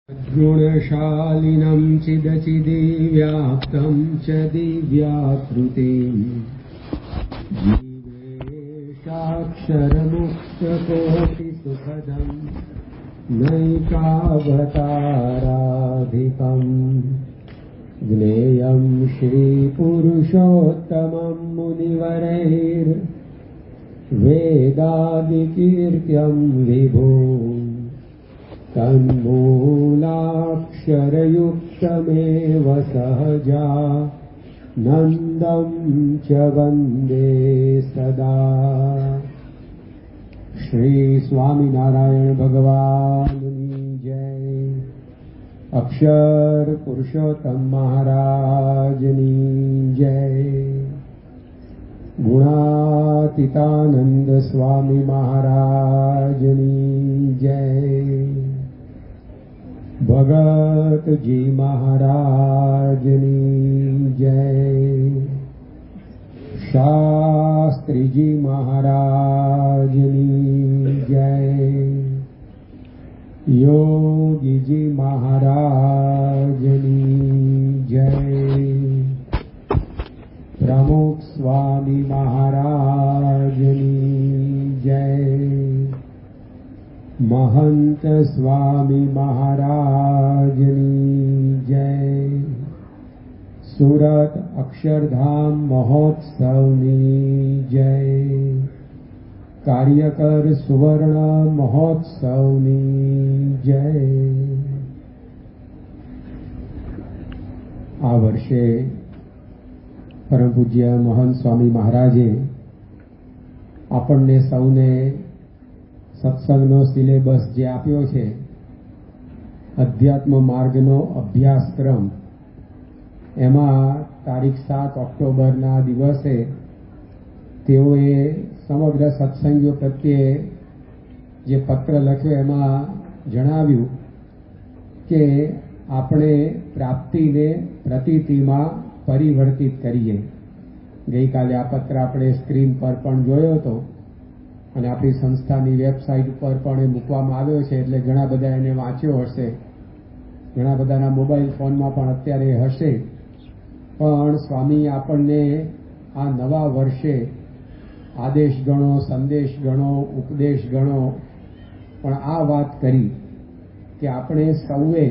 गुणशालिनं चिदचिदिव्याप्तं च दिव्याकृतिम् जीवेशाक्षरमुक्तकोटिसुखदं नैकावताराधिकम् ज्ञेयं श्रीपुरुषोत्तमं मुनिवरैर्वेदादिकीर्त्यं विभुम् तन्मूलाक्षरयुक्तमेव सहजा नन्दं च वन्दे सदा। श्री स्वामिनारायण भगवाननी जय। अक्षर पुरुषोत्तम महाराजनी जय। गुणातीतानंद स्वामी महाराजनी जय। भगत जी महाराजनी जय। शास्त्री जी महाराजनी जय। योगी जी महाराजनी जय। प्रमुख स्वामी महाराजनी जय। महंत स्वामी महाराजनी जय। सूरत अक्षरधाम महोत्सवनी जय। कार्यकर सुवर्ण महोत्सवनी जय। आ वर्षे परम पूज्य महंत स्वामी महाराजे આપણને સૌને સત્સંગનો સિલેબસ જે આપ્યો છે, અધ્યાત્મ માર્ગનો અભ્યાસક્રમ, એમાં તારીખ 7 ઓક્ટોબરના દિવસે તેઓએ સમગ્ર સત્સંગીઓ પ્રત્યે જે પત્ર લખ્યો એમાં જણાવ્યું કે આપણે પ્રાપ્તિને પ્રતીતિમાં પરિવર્તિત કરીએ. ગઈકાલે આ પત્ર આપણે સ્ક્રીન પર પણ જોયો હતો અને આપણી સંસ્થાની વેબસાઇટ ઉપર પણ એ મૂકવામાં આવ્યો છે, એટલે ઘણા બધા એને વાંચ્યો હશે, ઘણા બધાના મોબાઈલ ફોનમાં પણ અત્યારે હશે. પણ સ્વામી આપણને આ નવા વર્ષે આદેશ ગણો, સંદેશ ગણો, ઉપદેશ ગણો, પણ આ વાત કરી કે આપણે સૌએ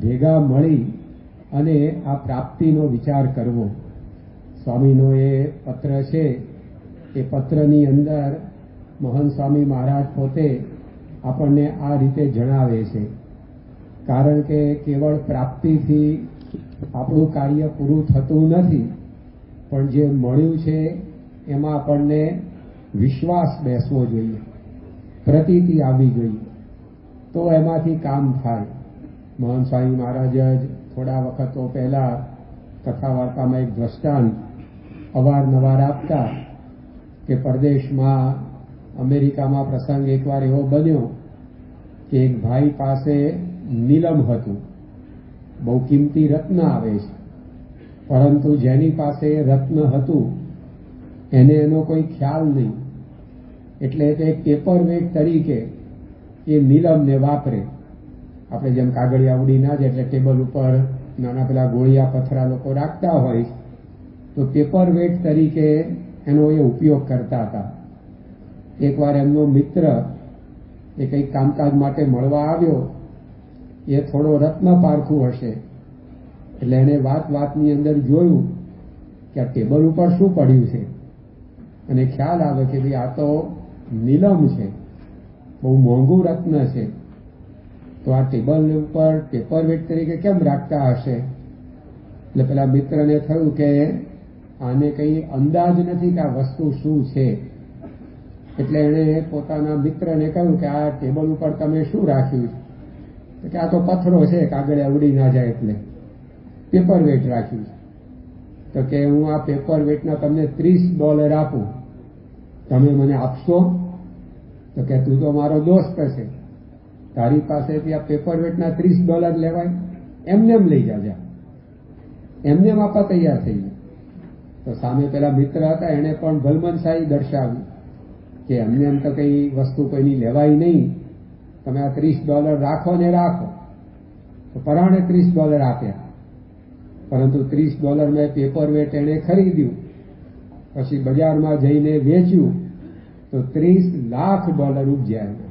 ભેગા મળી અને આ પ્રાપ્તિનો વિચાર કરવો. સ્વામીનો એ પત્ર છે, એ પત્રની અંદર મહંત સ્વામી મહારાજ પોતે આપણને આ રીતે જણાવે છે. કારણ કે કેવળ પ્રાપ્તિથી આપણું કાર્ય પૂરું થતું નથી, પણ જે મળ્યું છે એમાં આપણને વિશ્વાસ બેસવો જોઈએ, પ્રતીતિ આવવી જોઈએ, તો એમાંથી કામ થાય. મહંત સ્વામી મહારાજ જ થોડા વખતો પહેલા કથા વાર્તામાં એક દ્રષ્ટાંત અવારનવાર આપતા કે પરદેશમાં અમેરિકામાં પ્રસંગ એકવાર એવો બન્યો કે એક ભાઈ પાસે નીલમ હતું, બહુ કિંમતી રત્ન આવે છે, પરંતુ જેની પાસે રત્ન હતું એને એનો કોઈ ખ્યાલ નહીં, એટલે તે પેપર વેટ તરીકે એ નીલમને વાપરે. આપણે જેમ કાગળિયા ઉડી ના જાય એટલે ટેબલ ઉપર નાના પેલા ગોળિયા પથરા લોકો રાખતા હોય, તો પેપર વેટ તરીકે એનો એ ઉપયોગ કરતા હતા. એકવાર એમનો મિત્ર એ કંઈક કામકાજ માટે મળવા આવ્યો, એ થોડો રત્ન પારખું હશે, એટલે એને વાતની અંદર જોયું કે આ ટેબલ ઉપર શું પડ્યું છે, અને ખ્યાલ આવે કે ભાઈ આ તો નીલમ છે, બહુ મોંઘું રત્ન છે, તો આ ટેબલ ઉપર પેપર વેટ તરીકે કેમ રાખતા હશે? એટલે પેલા મિત્રને થયું કે આને કંઈ અંદાજ નથી કે આ વસ્તુ શું છે. એટલે એણે પોતાના મિત્રને કહ્યું કે આ ટેબલ ઉપર તમે શું રાખ્યું છે? કે આ તો પથ્થરો છે, કાગળિયા ઉડી ના જાય એટલે પેપર વેટ રાખ્યું છે. તો કે હું આ પેપર વેટના તમને $30 આપું, તમે મને આપશો? તો કે તું તો મારો દોસ્ત છે, તારી પાસેથી આ પેપર વેટના $30 લેવાય? એમને એમ લઈ જાજા, એમને એમ આપવા તૈયાર થઈ ગયા. તો સામે પેલા મિત્ર હતા, એને પણ ભલમનસાઈ દર્શાવી કે અમને એમ તો કઈ વસ્તુ કોઈની લેવાય નહીં, તમે આ $30 રાખો ને રાખો. તો પરાણે $30 આપ્યા, પરંતુ $30 મેં પેપર વેટ એણે ખરીદ્યું, પછી બજારમાં જઈને વેચ્યું તો $30 લાખ ઉપજ્યા.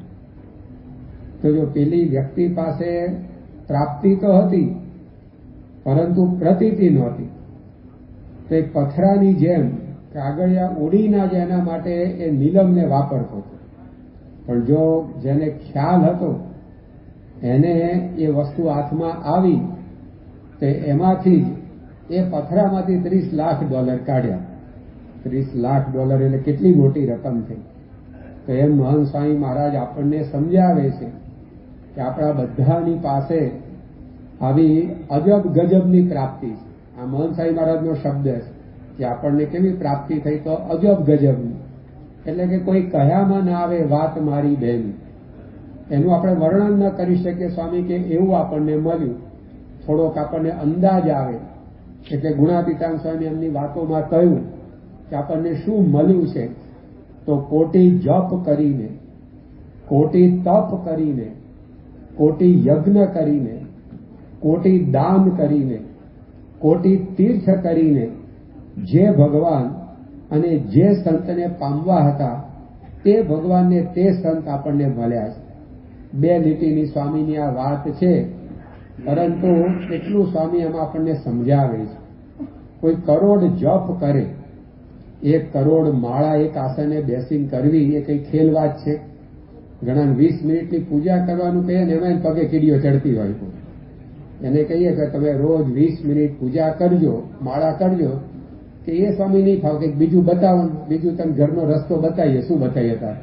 તો જો પેલી વ્યક્તિ પાસે પ્રાપ્તિ તો હતી પરંતુ પ્રતીતિ નહોતી, તો એક પથરાની જેમ કાગળિયા ઉડીના જ એના માટે એ નીલમને વાપરતો હતો. પણ જો જેને ખ્યાલ હતો એને એ વસ્તુ હાથમાં આવી તો એમાંથી જ એ પથરામાંથી $30 લાખ કાઢ્યા. $30 લાખ એટલે કેટલી મોટી રકમ થઈ. તો એમ મહંત સ્વામી મહારાજ આપણને સમજાવે છે કે આપણા બધાની પાસે આવી અજબ ગજબની પ્રાપ્તિ છે. આ મહંત સ્વામી મહારાજનો શબ્દ છે કે આપણને કેવી પ્રાપ્તિ થઈ, તો અજબ ગજબની, એટલે કે કોઈ કયામાં ના આવે વાત મારી બેન, એનું આપણે વર્ણન ન કરી શકીએ. સ્વામી કે એવું આપણને મળ્યું, થોડોક આપણને અંદાજ આવે. એટલે ગુણાતીતાન સ્વામી એમની વાતોમાં કહ્યું કે આપણને શું મળ્યું છે, તો કોટી જપ કરીને, કોટી તપ કરીને, કોટી યજ્ઞ કરીને, કોટી દાન કરીને, કોટી તીર્થ કરીને જે ભગવાન અને જે સંતને પામવા હતા તે ભગવાનને તે સંત આપણને મળ્યા છે. 2 લીટીની સ્વામીની આ વાત છે, પરંતુ એટલું સ્વામી એમાં આપણને સમજાવે છે. કોઈ કરોડ જપ કરે, 1 કરોડ માળા એક આસને બેસીને કરવી એ કઈ ખેલ વાત છે? ઘણા 20 મિનિટની પૂજા કરવાનું કહીએ ને એમાં પગે કીડીઓ ચડતી હોય. એને કહીએ કે તમે રોજ 20 મિનિટ પૂજા કરજો, માળા કરજો, કે એ સ્વામી નહીં થાવ, કે બીજું બતાવો, બીજું તમે ઘરનો રસ્તો બતાવીએ, શું બતાવીએ તાર.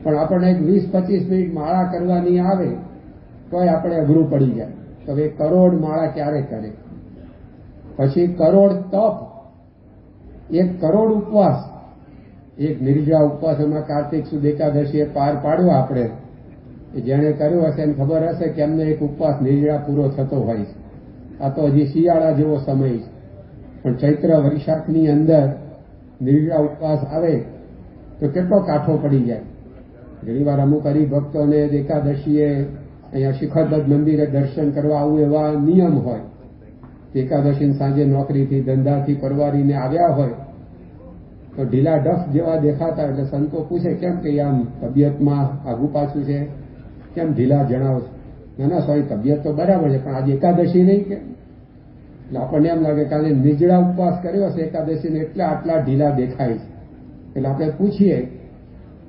પણ આપણને 20-25 મિનિટ માળા કરવાની આવે તોય આપણે અઘરું પડી જાય. તો 1 કરોડ માળા ક્યારે કરે? પછી કરોડ તપ, 1 કરોડ ઉપવાસ. એક નિર્જળા ઉપવાસ એમાં કાર્તિક સુદ એકાદશીએ પાર પાડ્યો આપણે, જેણે કર્યો હશે એને ખબર હશે કે એમને એક ઉપવાસ નિર્જળા પૂરો થતો હોય છે. આ તો હજી શિયાળા જેવો સમય છે, પણ ચૈત્ર વૈશાખની અંદર નિર્જળા ઉપવાસ આવે તો કેટલો કાઠો પડી જાય. ઘણી વાર અમુક હરિભક્તોને એકાદશીએ અહીંયા શિખરબદ્ધ મંદિરે દર્શન કરવા આવું એવા નિયમ હોય. એકાદશી સાંજે નોકરીથી ધંધાથી પરવારીને આવ્યા હોય તો ઢીલા ડફ જેવા દેખાતા, એટલે સંતો પૂછે કેમ કે આમ તબિયતમાં આગુ પાછું છે, કેમ ઢીલા જણાવો છો? ના સ્વામી તબિયત તો બરાબર છે, પણ આજે એકાદશી નહીં કે. એટલે આપણને એમ લાગે કાલે નિર્જળા ઉપવાસ કર્યો હશે એકાદશીને એટલે આટલા ઢીલા દેખાય છે. એટલે આપણે પૂછીએ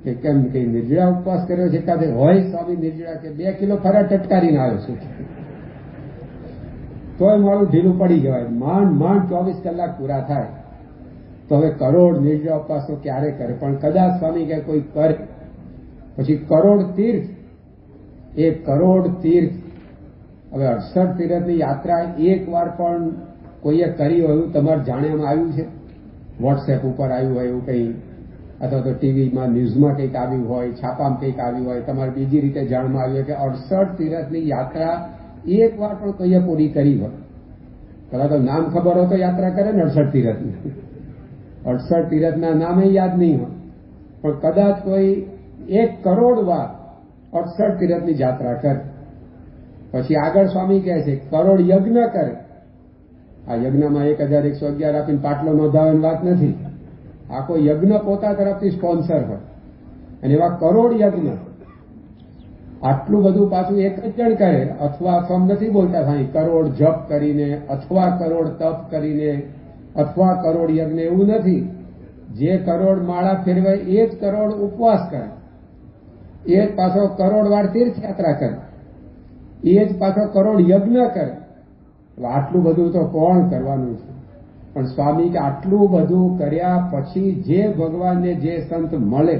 કે કેમ કે નિર્જળા ઉપવાસ કર્યો છે એકાદે? હોય સ્વામી નિર્જળા, કે 2 કિલો ફરાળ ટટકારીને આવ્યો છું. તોય મારું ઢીલું પડી જવાય. માંડ 24 કલાક પૂરા થાય તો હવે કરોડ નિર્જળા ઉપવાસો ક્યારે કરે? પણ કદાચ સ્વામી કે કોઈ કરે. પછી કરોડ તીર્થ, 1 કરોડ તીર્થ. હવે 68 તીર્થની યાત્રા એક વાર પણ કોઈએ કરી હોય એવું તમારે જાણ્યામાં આવ્યું છે? વોટ્સએપ ઉપર આવ્યું હોય એવું કંઈ, અથવા તો ટીવીમાં ન્યૂઝમાં કંઈક આવ્યું હોય, છાપામાં કંઈક આવ્યું હોય, તમારે બીજી રીતે જાણમાં આવ્યું હોય કે 68 તીર્થની યાત્રા એક વાર પણ કોઈએ પૂરી કરી હોય? પેલા તો નામ ખબર હોય તો યાત્રા કરે ને 68 તીર્થની. 68 તીર્થના નામે યાદ નહીં હોય, પણ કદાચ કોઈ 1 કરોડ વાર 68 તીર્થની યાત્રા કરે. પછી આગળ સ્વામી કહે છે કરોડ યજ્ઞ કરે. આ યજ્ઞમાં 1111 આપીને પાટલો નોંધાવવાની વાત નથી. આખો યજ્ઞ પોતા તરફથી સ્પોન્સર હોય, અને એવા કરોડ યજ્ઞ. આટલું બધું પાછું એક જ જણ કરે, અથવા નથી બોલતા સાંઈ, કરોડ જપ કરીને, અથવા કરોડ તપ કરીને, અથવા કરોડ યજ્ઞ, એવું નથી. જે કરોડ માળા ફેરવે એ જ કરોડ ઉપવાસ કરે, એ જ પાછો કરોડ વાર તીર્થયાત્રા કરે, એ જ પાછો કરોડ યજ્ઞ કરે. આટલું બધું તો કોણ કરવાનું છે? પણ સ્વામી કે આટલું બધું કર્યા પછી જે ભગવાનને જે સંત મળે,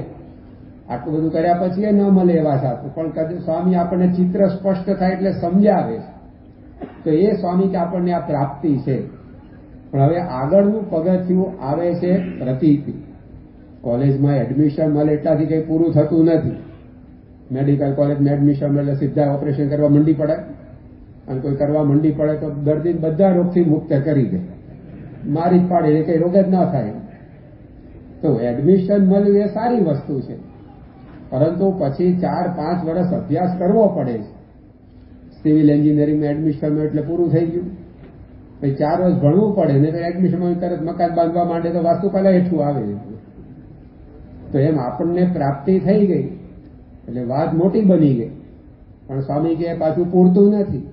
આટલું બધું કર્યા પછી એ ન મળે એવા સાથે, પણ કદાચ સ્વામી આપણને ચિત્ર સ્પષ્ટ થાય એટલે સમજાવે છે. તો એ સ્વામી કે આપણને આ પ્રાપ્તિ છે. પણ હવે આગળનું પગથિયું આવે છે પ્રતીતિ. કોલેજમાં એડમિશન મળે એટલાથી કંઈ પૂરું થતું નથી. મેડિકલ કોલેજમાં એડમિશન મળે સીધા ઓપરેશન કરવા મંડી પડે, અને કોઈ કરવા મંડી પડે તો દર્દીને બધા રોગથી મુક્ત કરી દે, મારી જ પાડે, કંઈ રોગ જ ના થાય. તો એડમિશન મળ્યું એ સારી વસ્તુ છે, પરંતુ પછી 4-5 વર્ષ અભ્યાસ કરવો પડે છે. સિવિલ એન્જિનિયરિંગમાં એડમિશન એટલે પૂરું થઈ ગયું, પછી 4 વર્ષ ભણવું પડે ને એડમિશન તરત મકાન બાંધવા માંડે તો વાસ્તુકલા હેઠું આવે. તો એમ આપણને પ્રાપ્તિ થઈ ગઈ એટલે વાત મોટી બની ગઈ, પણ સ્વામી કે પાછું પૂરતું નથી.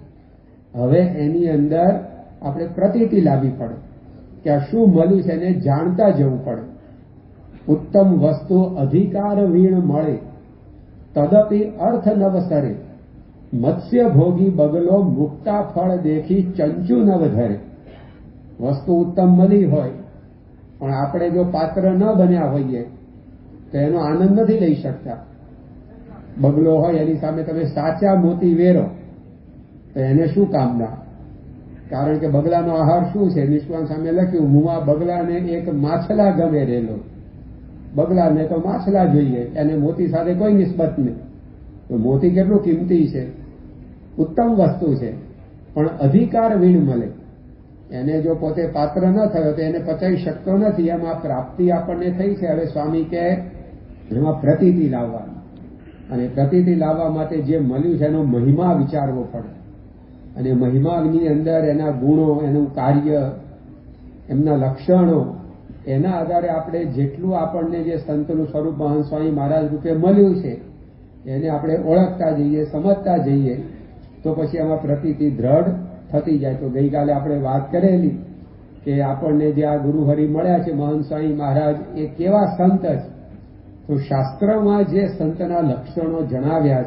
હવે એની અંદર આપણે પ્રતીતિ લાવવી પડે કે આ શું મળ્યું છે એને જાણતા જવું પડે. ઉત્તમ વસ્તુ અધિકાર વીણ મળે તદપી અર્થ નવસરે, મત્સ્ય ભોગી બગલો મુક્તા ફળ દેખી ચંચુ નવ ધરે. વસ્તુ ઉત્તમ મળી હોય પણ આપણે જો પાત્ર ન બન્યા હોઈએ તો એનો આનંદ નથી લઈ શકતા. બગલો હોય એની સામે તમે સાચા મોતી વેરો તો એને શું કામના? કારણ કે બગલાનો આહાર શું છે? નિષ્ણાત સામે લખ્યું, મુવા બગલાને એક માછલા ગમે રેલો. બગલાને તો માછલા જોઈએ, એને મોતી સાથે કોઈ નિસ્બત નહીં. તો મોતી કેટલું કિંમતી છે, ઉત્તમ વસ્તુ છે, પણ અધિકાર વીણ મળે. એને જો પોતે પાત્ર ન થયો તો એને પચાવી શકતો નથી. એમાં પ્રાપ્તિ આપણને થઈ છે. હવે સ્વામી કે એમાં પ્રતીતિ લાવવાની, અને પ્રતીતિ લાવવા માટે જે મળ્યું છે એનો મહિમા વિચારવો પડે. અને મહિમાની અંદર એના ગુણો, એનું કાર્ય, એમના લક્ષણો, એના આધારે આપણે જેટલું આપણને જે સંતનું સ્વરૂપ મહંત સ્વામી મહારાજ રૂપે મળ્યું છે એને આપણે ઓળખતા જઈએ, સમજતા જઈએ, તો પછી એમાં પ્રતીતિ દ્રઢ થતી જાય. તો ગઈકાલે આપણે વાત કરેલી કે આપણને જે આ ગુરુહરિ મળ્યા છે મહંત સ્વામી મહારાજ એ કેવા સંત છે. તો શાસ્ત્રમાં જે સંતના લક્ષણો જણાવ્યા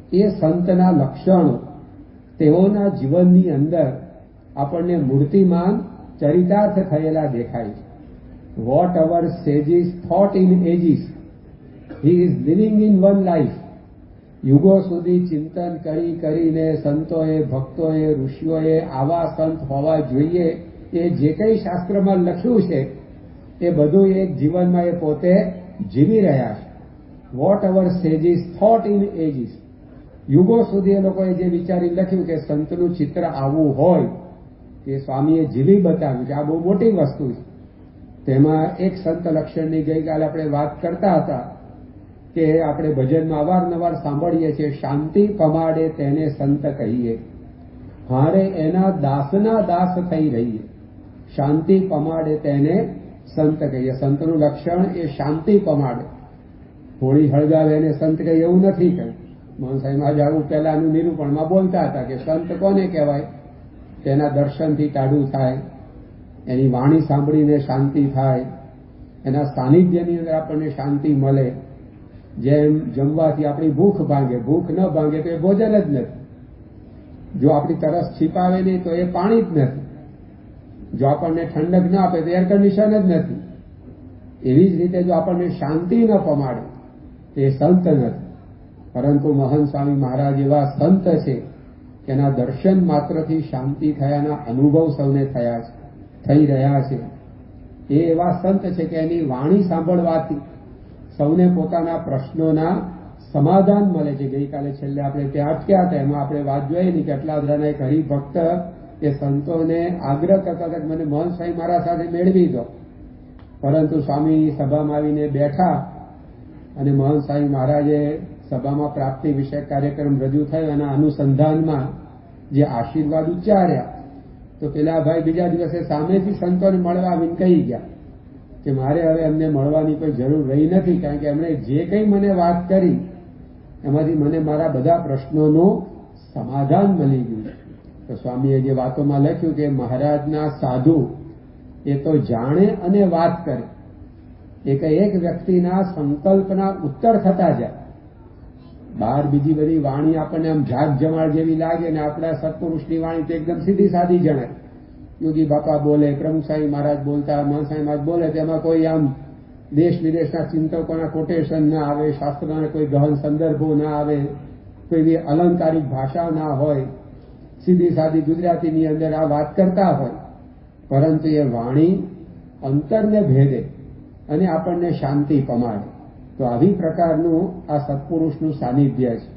છે એ સંતના લક્ષણો તેઓના જીવનની અંદર આપણને મૂર્તિમાન ચરિતાર્થ થયેલા દેખાય છે. What our sages thought in ages, he is living in one life. યુગો સુધી ચિંતન કરી કરીને સંતોએ, ભક્તોએ, ઋષિઓએ આવા સંત હોવા જોઈએ એ જે કંઈ શાસ્ત્રમાં લખ્યું છે એ બધું એક જીવનમાં એ પોતે જીવી રહ્યા છે. What our sages thought in ages, યુગો સુધી એ લોકોએ જે વિચારી લખ્યું કે સંતનું ચિત્ર આવું હોય તે સ્વામીએ જીવી બતાવ્યું છે. આ બહુ મોટી વસ્તુ છે. તેમાં એક સંત લક્ષણની ગઈકાલે આપણે વાત કરતા હતા કે આપણે ભજનમાં અવારનવાર સાંભળીએ છીએ, શાંતિ પમાડે તેને સંત કહીએ, હારે એના દાસના દાસ થઈ રહીએ. શાંતિ પમાડે તેને સંત કહીએ. સંતનું લક્ષણ એ શાંતિ પમાડે. હોળી હળગાવે એને સંત કહીએ એવું નથી કહ્યું. મોહન સાહેબ આજે આવું પહેલાનું નિરૂપણમાં બોલતા હતા કે સંત કોને કહેવાય? તેના દર્શનથી ટાઢું થાય, એની વાણી સાંભળીને શાંતિ થાય, એના સાનિધ્યની અંદર આપણને શાંતિ મળે. જેમ જમવાથી આપણી ભૂખ ભાંગે, ભૂખ ન ભાંગે તો એ ભોજન જ નથી. જો આપણી તરસ છીપાવે નહીં તો એ પાણી જ નથી. જો આપણને ઠંડક ન આપે તો એર કન્ડિશન જ નથી. એવી જ રીતે જો આપણને શાંતિ ન પમાડે તો એ સંત નથી. પરંતુ મહંત સ્વામી મહારાજ એવા સંત છે કે એના દર્શન માત્રથી શાંતિ થયાના અનુભવ સૌને થયા છે, થઈ રહ્યા છે. એ એવા સંત છે કે એની વાણી સાંભળવાથી સૌને પોતાના પ્રશ્નોના સમાધાન મળે છે. ગઈકાલે છેલ્લે આપણે ત્યાં અટક્યા હતા, એમાં આપણે વાત જોયેલી કે અટલાદરાના એક હરિભક્ત એ સંતોને આગ્રહ કરતા હતા કે મને મહંત સ્વામી મારા સાથે મેળવી દો. પરંતુ સ્વામી સભામાં આવીને બેઠા અને મહંત સ્વામી મહારાજે સભામાં પ્રાપ્તિ વિષયક કાર્યક્રમ રજૂ થયો એના અનુસંધાનમાં જે આશીર્વાદ ઉચ્ચાર્યા તો પેલા ભાઈ બીજા દિવસે સામેથી સંતોને મળવા આવીને કહી ગયા કે મારે હવે એમને મળવાની કોઈ જરૂર રહી નથી, કારણ કે એમણે જે કંઈ મને વાત કરી એમાંથી મને મારા બધા પ્રશ્નોનું સમાધાન મળી ગયું. તો સ્વામીએ જે વાતોમાં લખ્યું કે મહારાજના સાધુ એ તો જાણે અને વાત કરે, એક વ્યક્તિના સંકલ્પના ઉત્તર થતા જાય. બહાર બીજી બધી વાણી આપણને આમ ઝાક જમાડ જેવી લાગે ને આપણા સત્પુરુષની વાણી તો એકદમ સીધી સાદી જણાય. યોગી બાપા બોલે, પ્રમુખ સ્વામી મહારાજ બોલતા, મહંત સ્વામી મહારાજ બોલે, તેમાં કોઈ આમ દેશ વિદેશના ચિંતકોના કોટેશન ના આવે, શાસ્ત્રના કોઈ ગહન સંદર્ભો ના આવે, કોઈ એવી અલંકારિક ભાષા ના હોય, સીધી સાદી ગુજરાતીની અંદર આ વાત કરતા હોય. પરંતુ એ વાણી અંતરને ભેદે અને આપણને શાંતિ પમાડે. તો આવી પ્રકારનું આ સત્પુરુષનું સાનિધ્ય છે.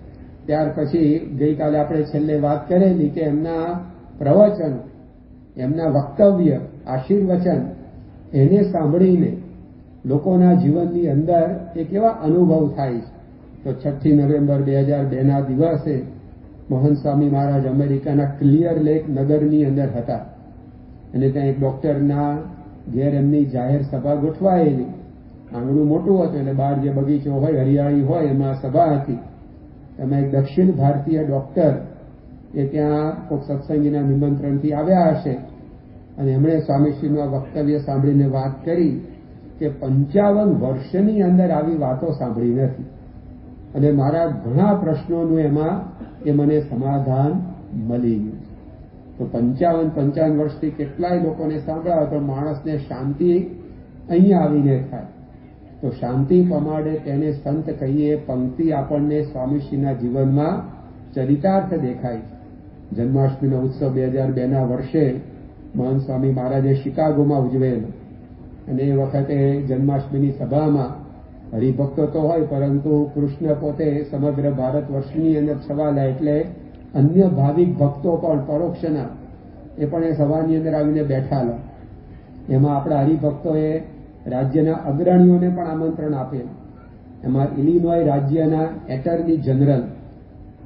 ત્યાર પછી ગઈકાલે આપણે છેલ્લે વાત કરેલી કે એમના પ્રવચન, એમના વક્તવ્ય, આશીર્વચન એને સાંભળીને લોકોના જીવનની અંદર એક એવા અનુભવ થાય છે. તો 6 નવેમ્બર 2002ના દિવસે મોહન સ્વામી મહારાજ અમેરિકાના ક્લિયર લેક નગરની અંદર હતા અને ત્યાં એક ડોક્ટરના ઘેર એમની જાહેર સભા ગોઠવાયેલી. આંગણું મોટું હતું એટલે બહાર જે બગીચો હોય હરિયાળી હોય એમાં સભા હતી. એમાં એક દક્ષિણ ભારતીય ડોક્ટર એ ત્યાં કોઈક સત્સંગીના નિમંત્રણથી આવ્યા હશે અને એમણે સ્વામીશ્રીનું આ વક્તવ્ય સાંભળીને વાત કરી કે 55 વર્ષની અંદર આવી વાતો સાંભળી નથી અને મારા ઘણા પ્રશ્નોનું એમાં એ મને સમાધાન મળી ગયું. તો 55 વર્ષથી કેટલાય લોકોને સાંભળાવે તો માણસને શાંતિ અહીંયા આવીને થાય. તો શાંતિ પમાડે તેને સંત કહીએ પંક્તિ આપણને સ્વામીશ્રીના જીવનમાં ચરિતાર્થ દેખાય. જન્માષ્ટમીનો ઉત્સવ 2002ના વર્ષે મહંત સ્વામી મહારાજે શિકાગોમાં ઉજવેલો અને એ વખતે જન્માષ્ટમીની સભામાં હરિભક્તો તો હોય પરંતુ કૃષ્ણ પોતે સમગ્ર ભારત વર્ષની અંદર છવાલા એટલે અન્ય ભાવિક ભક્તો પણ પરોક્ષના એ પણ એ સભાની અંદર આવીને બેઠાલા. એમાં આપણા હરિભક્તોએ રાજ્યના અગ્રણીઓને પણ આમંત્રણ આપેલું. એમાં ઇલિનોય રાજ્યના એટર્ની જનરલ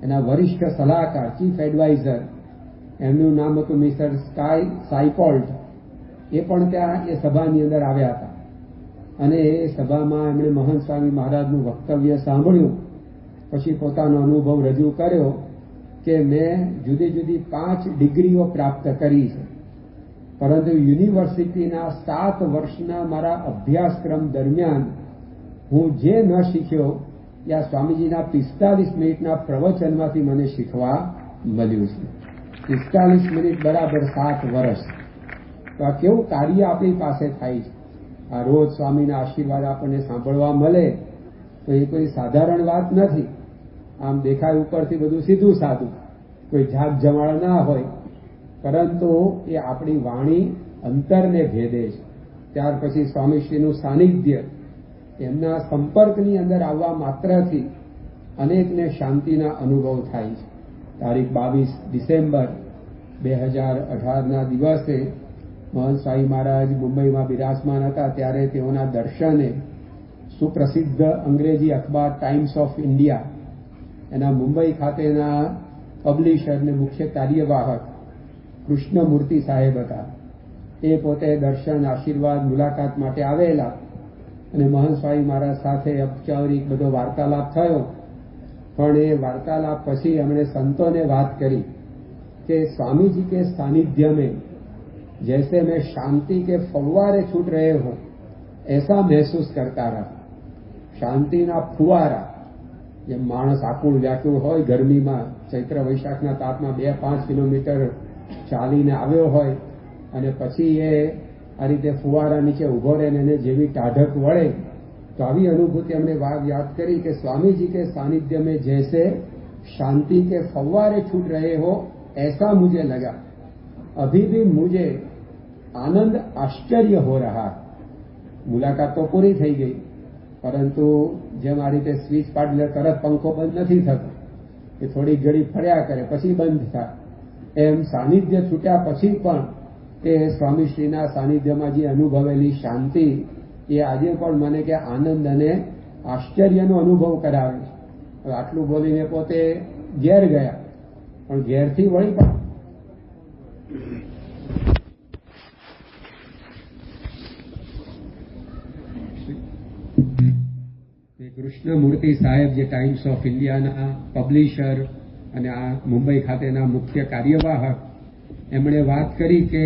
એના વરિષ્ઠ સલાહકાર ચીફ એડવાઇઝર એમનું નામ હતું મિસ્ટર સાયપોલ્ટ. એ પણ ત્યાં એ સભાની અંદર આવ્યા હતા અને એ સભામાં એમણે મહંત સ્વામી મહારાજનું વક્તવ્ય સાંભળ્યું. પછી પોતાનો અનુભવ રજૂ કર્યો કે મેં જુદી જુદી 5 ડિગ્રીઓ પ્રાપ્ત કરી છે પરંતુ યુનિવર્સિટીના 7 વર્ષના મારા અભ્યાસક્રમ દરમિયાન હું જે ન શીખ્યો એ આ સ્વામીજીના 45 મિનિટના પ્રવચનમાંથી મને શીખવા મળ્યું છે. 45 મિનિટ બરાબર 7 વર્ષ. તો આ કેવું કાર્ય આપણી પાસે થાય છે. આ રોજ સ્વામીના આશીર્વાદ આપણને સાંભળવા મળે તો એ કોઈ સાધારણ વાત નથી. આમ દેખાય ઉપરથી બધું સીધું સાધું, કોઈ ઝાક જમાળ ના હોય, પરંતુ એ આપણી વાણી અંતરને ભેદે છે. ત્યાર પછી સ્વામીશ્રીનું સાનિધ્ય એમના સંપર્કની અંદર આવવા માત્રથી અનેકને શાંતિના અનુભવ થાય છે. તારીખ 22 ડિસેમ્બર 2018ના દિવસે મહંત સ્વામી મહારાજ મુંબઈમાં બિરાજમાન હતા ત્યારે તેઓના દર્શને સુપ્રસિદ્ધ અંગ્રેજી અખબાર ટાઈમ્સ ઓફ ઇન્ડિયા એના મુંબઈ ખાતેના પબ્લિશર અને મુખ્ય કાર્યવાહક કૃષ્ણમૂર્તિ સાહેબ હતા. એ પોતે દર્શન આશીર્વાદ મુલાકાત માટે આવેલા અને મહંત સ્વામી મહારાજ સાથે ઔપચારિક બધો વાર્તાલાપ થયો. પણ એ વાર્તાલાપ પછી એમણે સંતોને વાત કરી કે સ્વામીજી કે सानिध्य में जैसे मैं शांति के फव्वारे छूट रहे हो ऐसा महसूस करता रहा. શાંતિના ફુવારા જેમ માણસ આકુળ વ્યાકુળ હોય ગરમીમાં ચૈત્ર વૈશાખના તાપમાં 2-5 કિલોમીટર ચાલીને આવ્યો હોય અને પછી એ આ રીતે ફુવારા નીચે ઉભો રહે ને એને જેવી ટાઢક વળે तो આવી अनुभूति हमने बात याद करी कि स्वामी जी के सानिध्य में जैसे शांति के फव्वारे छूट रहे हो ऐसा मुझे लगा. अभी भी मुझे आनंद आश्चर्य हो रहा. मुलाकात तो पूरी થઈ ગઈ પરંતુ જેમ આ રીતે સ્વિચ પાડી તરત પંખો બંધ નથી થતો એ થોડી ઘડી ફર્યા કરે પછી બંધ થાય એમ સાનિધ્ય છૂટ્યા પછી પણ તે સ્વામીશ્રીના સાનિધ્યમાં જે અનુભવેલી શાંતિ એ આજે પણ મને કે આનંદ અને આશ્ચર્યનો અનુભવ કરાવે છે. આટલું બોલીને પોતે ઘેર ગયા પણ ઘેરથી વળી પણ કૃષ્ણમૂર્તિ સાહેબ જે ટાઈમ્સ ઓફ ઇન્ડિયાના પબ્લિશર અને આ મુંબઈ ખાતેના મુખ્ય કાર્યવાહક એમણે વાત કરી કે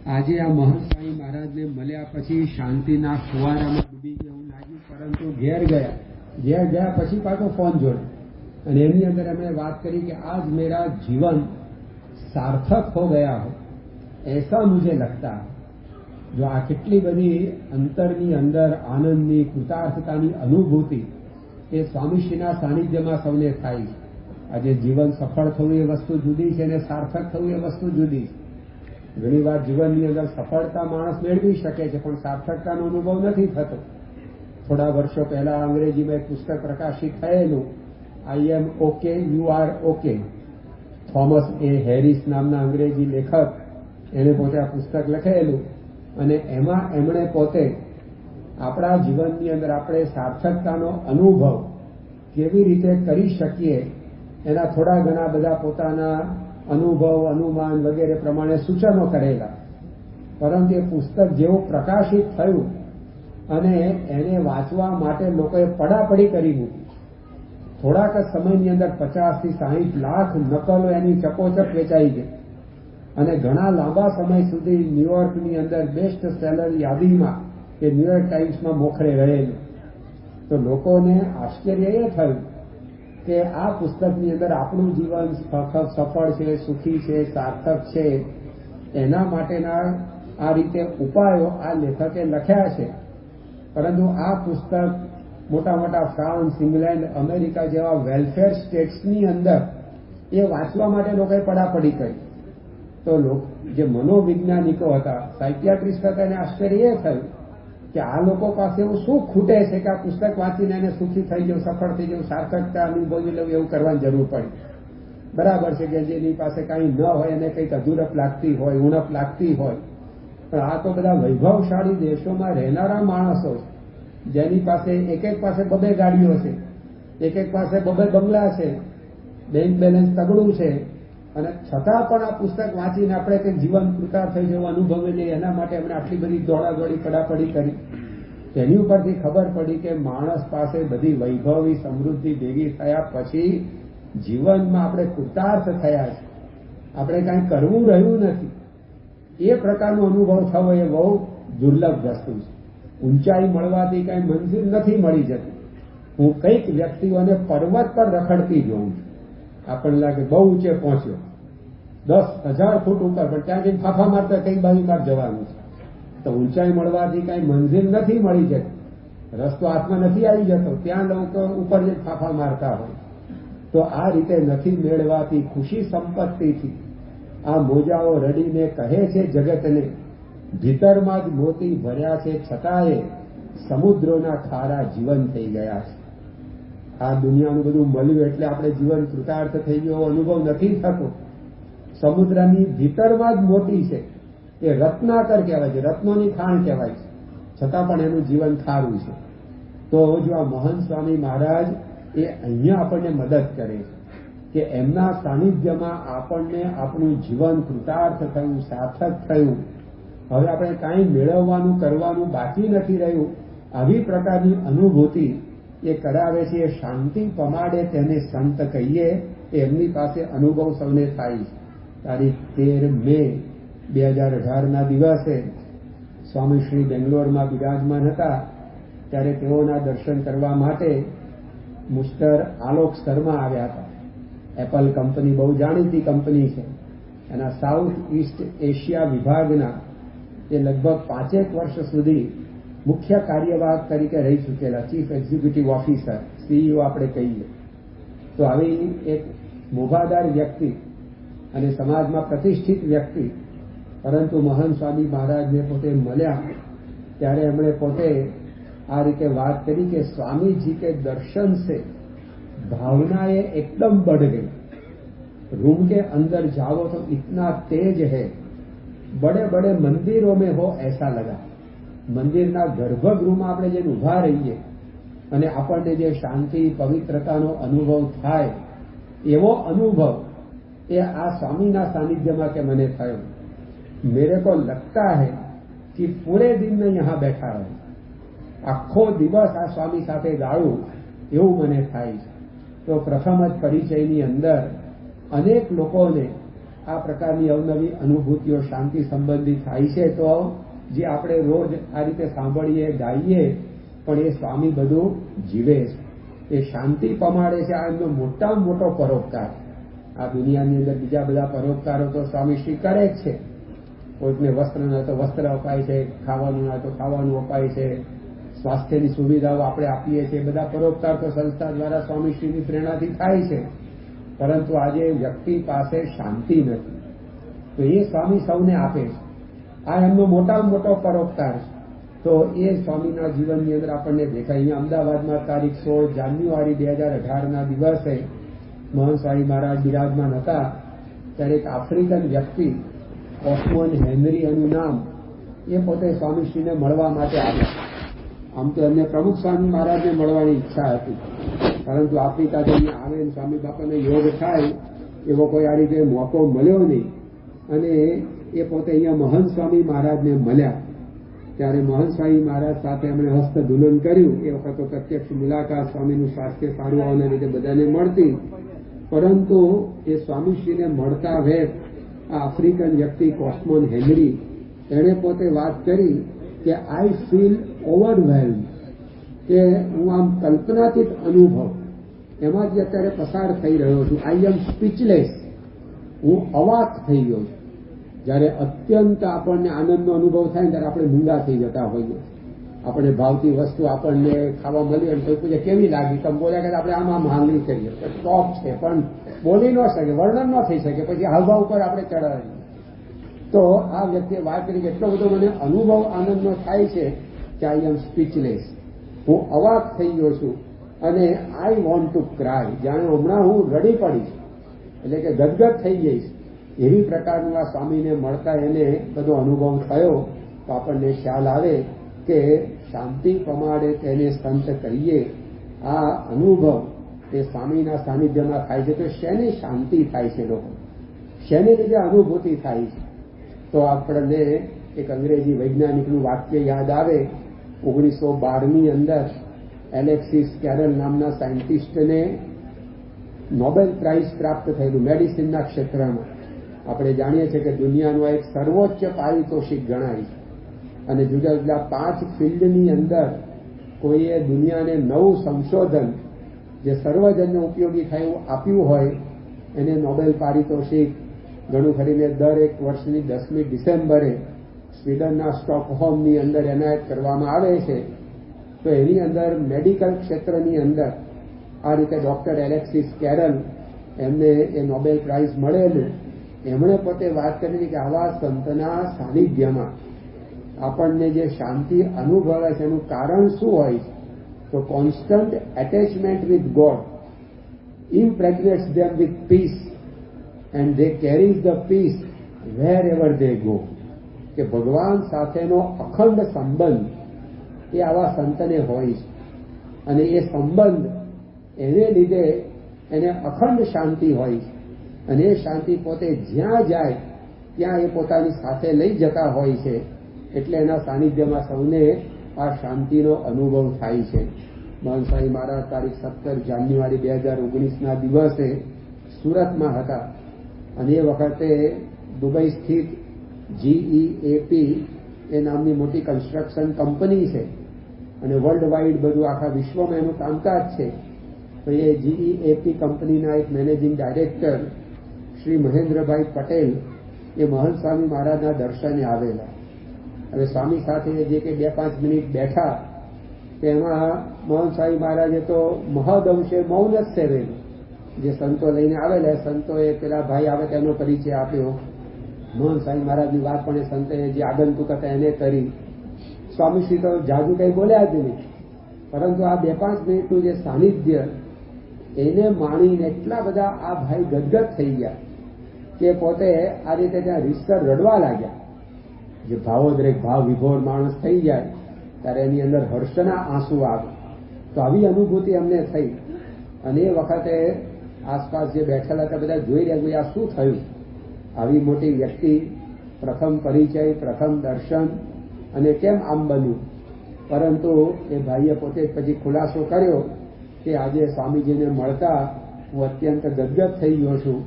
આજે આ મહંત સ્વામી મહારાજને મળ્યા પછી શાંતિના ફુવારામાં ડૂબી એવું લાગ્યું પરંતુ ઘેર ગયા પછી પાછો ફોન જોડે અને એની અંદર એમણે વાત કરી કે આજ મેરા જીવન સાર્થક હો ગયા હો ऐसा मुझे लगता. જો આ કેટલી બધી અંતરની અંદર આનંદની કૃતાર્થતાની અનુભૂતિ એ સ્વામીશ્રીના સાનિધ્યમાં સૌને થાય છે. આજે જીવન સફળ થવું એ વસ્તુ જુદી છે અને સાર્થક થવું એ વસ્તુ જુદી છે. ઘણી વાર જીવનની અંદર સફળતા માણસ મેળવી શકે છે પણ સાર્થકતાનો અનુભવ નથી થતો. થોડા વર્ષો પહેલા અંગ્રેજીમાં એક પુસ્તક પ્રકાશિત થયેલું I am okay you are okay. Thomas A Harris નામના અંગ્રેજી લેખક એને પોતે આ પુસ્તક લખેલું અને એમાં એમણે પોતે આપણા જીવનની અંદર આપણે સાર્થકતાનો અનુભવ કેવી રીતે કરી શકીએ એના થોડા ઘણા બધા પોતાના અનુભવ, અનુમાન વગેરે પ્રમાણે સૂચનો કરેલા. પરંતુ એ પુસ્તક જેવું પ્રકાશિત થયું અને એને વાંચવા માટે લોકોએ પડાપડી કરી મૂકી. થોડાક જ સમયની અંદર 50 થી 60 લાખ નકલો એની ચકોચક વેચાઈ ગઈ અને ઘણા લાંબા સમય સુધી ન્યુયોર્કની અંદર બેસ્ટ સેલર યાદીમાં કે ન્યુયોર્ક ટાઈમ્સમાં મોખરે રહેલું. તો લોકોને આશ્ચર્ય એ થયું કે આ પુસ્તકની અંદર આપણું જીવન સફળ છે, સુખી છે, સાર્થક છે, એના માટેના આ રીતે ઉપાયો આ લેખકે લખ્યા છે. પરંતુ આ પુસ્તક મોટા મોટા ફ્રાન્સ, ઇંગ્લેન્ડ, અમેરિકા જેવા વેલફેર સ્ટેટ્સની અંદર એ વાંચવા માટે લોકોએ પડાપડી કરી. તો જે મનોવૈજ્ઞાનિકો હતા, સાયકિયાટ્રિસ્ટ હતા, એને આશ્ચર્ય એ થયું કે આ લોકો પાસે એવું શું ખૂટે છે કે આ પુસ્તક વાંચીને એને સુખી થઈ જવું, સફળ થઈ જવું, સાર્થકતા અનુભવી લેવું, એવું કરવાની જરૂર પડી. બરાબર છે કે જેની પાસે કાંઈ ન હોય એને કંઈક અધૂરપ લાગતી હોય, ઉણપ લાગતી હોય. પણ આ તો બધા વૈભવશાળી દેશોમાં રહેનારા માણસો છે, જેની પાસે એક પાસે 2 ગાડીઓ છે, એક પાસે 2 બંગલા છે, બેંક બેલેન્સ તગડું છે, અને છતાં પણ આ પુસ્તક વાંચીને આપણે કંઈક જીવન કૃતાર્થ થઈ જવું અનુભવી લઈએ, એના માટે એમણે આટલી બધી દોડાદોડી પડાપડી કરી. તેની ઉપરથી ખબર પડી કે માણસ પાસે બધી વૈભવી સમૃદ્ધિ ભેગી થયા પછી જીવનમાં આપણે કૃતાર્થ થયા છે, આપણે કાંઈ કરવું રહ્યું નથી. એ પ્રકારનો અનુભવ થવો એ બહુ દુર્લભ વસ્તુ છે. ઊંચાઈ મળવાથી કાંઈ મંજિલ નથી મળી જતી. હું કંઈક વ્યક્તિઓને પર્વત પર રખડતી જોઉં છું. આપણને લાગે બહુ ઊંચે પહોંચ્યો, 10,000 ફૂટ ઉપર, પણ ત્યાં જઈને ફાફા મારતા કઈ બાજુ માર જવાનું છે. તો ઊંચાઈ મળવાથી કાંઈ મંજિલ નથી મળી જતી, રસ્તો હાથમાં નથી આવી જતો, ત્યાં લોકો ઉપર જઈને ફાફા મારતા હોય. તો આ રીતે નથી મેળવાતી ખુશી સંપત્તિથી આ મોજાઓ રડીને કહે છે જગતને, ભીતરમાં જ મોતી ભર્યા છે છતાંય સમુદ્રોના ખારા જીવન થઈ ગયા છે. આ દુનિયાનું બધું મળ્યું એટલે આપણે જીવન કૃતાર્થ થઈ ગયો અનુભવ નથી થતો. સમુદ્રની ભીતરમાં જ મોતી છે, એ રત્નાકર કહેવાય છે, રત્નોની ખાણ કહેવાય છે, છતાં પણ એનું જીવન ખારું છે. તો જો આ મહંત સ્વામી મહારાજ એ અહીંયા આપણને મદદ કરે છે કે એમના સાનિધ્યમાં આપણને આપણું જીવન કૃતાર્થ થયું, સાર્થક થયું, હવે આપણે કાંઈ મેળવવાનું કરવાનું બાકી નથી રહ્યું, આવી પ્રકારની અનુભૂતિ એ કરાવે છે. એ શાંતિ પમાડે તેને સંત કહીએ, એમની પાસે અનુભવ સૌને થાય છે. તારીખ 13 મે 2018ના દિવસે સ્વામી શ્રી બેંગ્લોરમાં બિરાજમાન હતા, ત્યારે તેઓના દર્શન કરવા માટે મિસ્ટર આલોક શર્મા આવ્યા હતા. એપલ કંપની બહુ જાણીતી કંપની છે, એના સાઉથ ઈસ્ટ એશિયા વિભાગના એ લગભગ 5 વર્ષ સુધી મુખ્ય કાર્યવાહક તરીકે રહી ચૂકેલા, ચીફ એક્ઝિક્યુટિવ ઓફિસર, સીઈઓ આપણે કહીએ. તો આવી એક મોભાદાર વ્યક્તિ અને સમાજમાં પ્રતિષ્ઠિત વ્યક્તિ, પરંતુ મહંત સ્વામી મહારાજને પોતે મળ્યા ત્યારે એમણે પોતે આ રીતે વાત કરી કે स्वामी કે દર્શન से भावनाएं एकदम बढ़ गई, रूम के अंदर जाओ तो इतना तेज है, बड़े बड़े मंदिरों में हो ऐसा लगा. મંદિરના ગર્ભગૃહમાં આપણે જે ઊભા રહીએ અને આપણને જે શાંતિ પવિત્રતાનો અનુભવ થાય એવો અનુભવ એ આ સ્વામીના સાનિધ્યમાં કે મને થયો. मेरे को लगता है कि पूरे दिन में यहाँ बैठा रहूं, આખો દિવસ આ સ્વામી સાથે ગાળું એવું મને થાય છે. તો પ્રથમ જ પરિચયની અંદર અનેક લોકોને આ પ્રકારની અવનવી અનુભૂતિઓ શાંતિ સંબંધી થાય છે. તો જે આપણે રોજ આ રીતે સાંભળીએ ગાઈએ, પણ એ સ્વામી બધું જીવે છે, એ શાંતિ પમાડે છે. આ એમનો મોટામાં મોટો પરોપકાર. આ દુનિયાની અંદર બીજા બધા પરોપકારો તો સ્વામી શ્રી કરે જ છે. કોઈકને વસ્ત્ર ના તો વસ્ત્ર અપાય છે, ખાવાનું ના તો ખાવાનું અપાય છે, સ્વાસ્થ્યની સુવિધાઓ આપણે આપીએ છીએ. બધા પરોપકાર તો સંસ્થા દ્વારા સ્વામીશ્રીની પ્રેરણાથી થાય છે. પરંતુ આજે વ્યક્તિ પાસે શાંતિ નથી, તો એ સ્વામી સૌને આપે છે. આ એમનો મોટામાં મોટો પરોપકાર છે. તો એ સ્વામીના જીવનની અંદર આપણને દેખાય. અહીંયા અમદાવાદમાં તારીખ 16 જાન્યુઆરી 2018ના દિવસે મહંત સ્વામી મહારાજ બિરાજમાન હતા, ત્યારે એક આફ્રિકન વ્યક્તિ ઓસ્મોન હેનરી એનું નામ, એ પોતે સ્વામીશ્રીને મળવા માટે આવ્યા. આમ તો એમને પ્રમુખ સ્વામી મહારાજને મળવાની ઈચ્છા હતી, પરંતુ આફ્રિકા જઈને આવે ને સ્વામી બાપાને યોગ થાય એવો કોઈ આ રીતે મોકો મળ્યો નહીં. અને એ પોતે અહીંયા મહંત સ્વામી મહારાજને મળ્યા ત્યારે મહંત સ્વામી મહારાજ સાથે એમણે હસ્તધૂનન કર્યું. એ વખત તો પ્રત્યક્ષ મુલાકાત સ્વામીનું સ્વાસ્થ્ય સારું આવવાના લીધે બધાને મળતી, પરંતુ એ સ્વામીશ્રીને મળતા વેત આ આફ્રિકન વ્યક્તિ કોસ્મોન હેનરી એણે પોતે વાત કરી કે આઈ ફીલ ઓવરવેલ્મ, કે હું આમ કલ્પનાતીત અનુભવ એમાંથી અત્યારે પસાર થઈ રહ્યો છું. આઈ એમ સ્પીચલેસ, હું અવાક થઈ ગયો છું. જ્યારે અત્યંત આપણને આનંદનો અનુભવ થાય ને ત્યારે આપણે મૂંગા થઈ જતા હોઈએ. આપણે ભાવતી વસ્તુ આપણને ખાવા મળી અને કોઈ પૂછે કેવી લાગી, તમે બોલ્યા કે આપણે આમ હાંગણી કરીએ, ટોપ છે પણ બોલી ન શકે, વર્ણન ન થઈ શકે, પછી હાવભાવ ઉપર આપણે ચડાવીએ. તો આ વ્યક્તિએ વાત કરી કે એટલો બધો મને અનુભવ આનંદનો થાય છે કે આઈ એમ સ્પીચલેસ, હું અવાક થઈ ગયો છું અને આઈ વોન્ટ ટુ ક્રાય, જાણે હમણાં હું રડી પડીશ, એટલે કે ગદગદ થઈ જઈશ. એવી પ્રકારનું આ સ્વામીને મળતા એને બધો અનુભવ થયો. તો આપણને ખ્યાલ આવે કે શાંતિ પ્રમાણે તેને સંત કરીએ. આ અનુભવ એ સ્વામીના સાનિધ્યમાં થાય છે. તો શેની શાંતિ થાય છે લોકો, શેને લીધે અનુભૂતિ થાય છે? તો આપણને એક અંગ્રેજી વૈજ્ઞાનિકનું વાક્ય યાદ આવે. 1912ની અંદર એલેક્સિસ કેરલ નામના સાયન્ટિસ્ટને નોબેલ પ્રાઇઝ પ્રાપ્ત થયેલું મેડિસિનના ક્ષેત્રમાં. આપણે જાણીએ છીએ કે દુનિયાનું એક સર્વોચ્ચ પારિતોષિક ગણાય છે અને જુદા જુદા 5 ફિલ્ડની અંદર કોઈએ દુનિયાને નવું સંશોધન જે સર્વજનને ઉપયોગી થયું આપ્યું હોય એને નોબેલ પારિતોષિક ઘણું ખરીને દરેક વર્ષની 10મી ડિસેમ્બરે સ્વીડનના સ્ટોકહોમની અંદર એનાયત કરવામાં આવે છે. તો એની અંદર મેડિકલ ક્ષેત્રની અંદર આ રીતે ડોક્ટર એલેક્સિસ કેરલ એમને એ નોબેલ પ્રાઇઝ મળેલું. એમણે પોતે વાત કરી કે આવા સંતના સાનિધ્યમાં આપણને જે શાંતિ અનુભવે છે એનું કારણ શું હોય છે? તો constant attachment with God impregnates them with peace and they carry the peace wherever they go. કે ભગવાન સાથેનો અખંડ સંબંધ એ આવા સંતને હોય છે અને એ સંબંધ એને લીધે એને અખંડ શાંતિ હોય છે અને એ શાંતિ પોતે જ્યાં જાય ત્યાં એ પોતાની સાથે લઈ જતા હોય છે. એટલે એના સાનિધ્યમાં સૌને આ શાંતિનો અનુભવ થાય છે. મહંત સ્વામી મહારાજ તારીખ 17 જાન્યુઆરી 2019ના દિવસે સુરતમાં હતા અને એ વખતે દુબઈ સ્થિત GEAP એ નામની મોટી કન્સ્ટ્રક્શન કંપની છે અને વર્લ્ડ વાઇડ બધું આખા વિશ્વમાં એનું કામકાજ છે. તો એ GEAP કંપનીના એક મેનેજિંગ ડાયરેક્ટર શ્રી મહેન્દ્રભાઈ પટેલ એ મહંત સ્વામી મહારાજના દર્શને આવેલા. હવે સ્વામી સાથે જે કે 2-5 મિનિટ બેઠા તેમાં મહંત સ્વામી મહારાજે તો મહદઅંશે મૌન જ સેવેલું. જે સંતો લઈને આવેલા સંતોએ પેલા ભાઈ આવે તેનો પરિચય આપ્યો. મહંત સ્વામી મહારાજની વાત પણ એ સંતોએ જે આગંતુક હતા એને કરી. સ્વામીશ્રી તો જાદુ કંઈ બોલ્યા જ નહીં, પરંતુ આ 2-5 મિનિટનું જે સાનિધ્ય એને માણીને એટલા બધા આ ભાઈ ગદગદ થઈ ગયા કે પોતે આ રીતે ત્યાં રીતસર રડવા લાગ્યા. જે ભાવોદ્રેક ભાવ વિભોર માણસ થઈ જાય ત્યારે એની અંદર હર્ષના આંસુ આવે. તો આવી અનુભૂતિ અમને થઈ અને એ વખતે આસપાસ જે બેઠેલા હતા બધા જોઈ રહ્યા કે આ શું થયું, આવી મોટી વ્યક્તિ, પ્રથમ પરિચય, પ્રથમ દર્શન અને કેમ આમ બન્યું. પરંતુ એ ભાઈએ પોતે પછી ખુલાસો કર્યો કે આજે સ્વામીજીને મળતા હું અત્યંત ગદગદ થઈ ગયો છું,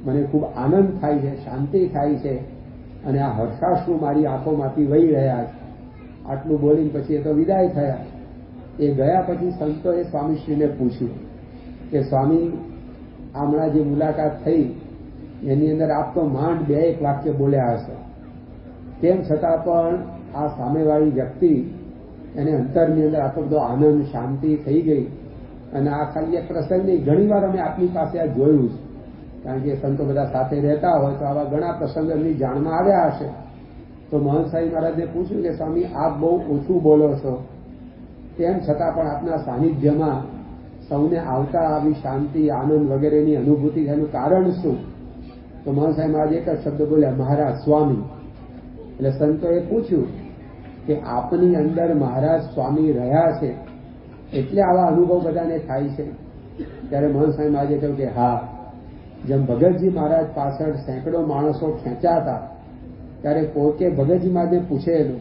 મને ખૂબ આનંદ થાય છે, શાંતિ થાય છે અને આ હર્ષાશ્રુ મારી આંખોમાંથી વહી રહ્યા છે. આટલું બોલીને પછી એ તો વિદાય થયા. એ ગયા પછી સંતોએ સ્વામીશ્રીને પૂછ્યું કે સ્વામી હમણાં જે મુલાકાત થઈ એની અંદર આપ તો માંડ 2-1 વાક્ય બોલ્યા હશે, તેમ છતાં પણ આ સામેવાળી વ્યક્તિ એને અંતરની અંદર આટલો બધો આનંદ શાંતિ થઈ ગઈ. અને આ ખાલી એક પ્રસંગ નહીં, ઘણી વાર અમે આપની પાસે આ જોયું છે, કારણ કે સંતો બધા સાથે રહેતા હોય તો આવા ઘણા પ્રસંગ એમની જાણમાં આવ્યા હશે. તો મહંત સ્વામી મહારાજને પૂછ્યું કે સ્વામી આપ બહુ ઓછું બોલો છો, તેમ છતાં પણ આપના સાનિધ્યમાં સૌને આવતા આવી શાંતિ, આનંદ વગેરેની અનુભૂતિ થવાનું કારણ શું? તો મહંત સ્વામી મહારાજ એક જ શબ્દ બોલ્યા, મહારાજ સ્વામી. એટલે સંતોએ પૂછ્યું કે આપની અંદર મહારાજ સ્વામી રહ્યા છે એટલે આવા અનુભવ બધાને થાય છે. ત્યારે મહંત સ્વામી મહારાજે કહ્યું કે હા, જેમ ભગતજી મહારાજ પાછળ સેંકડો માણસો ખેંચાતા ત્યારે પોતે ભગતજી મહારાજને પૂછેલું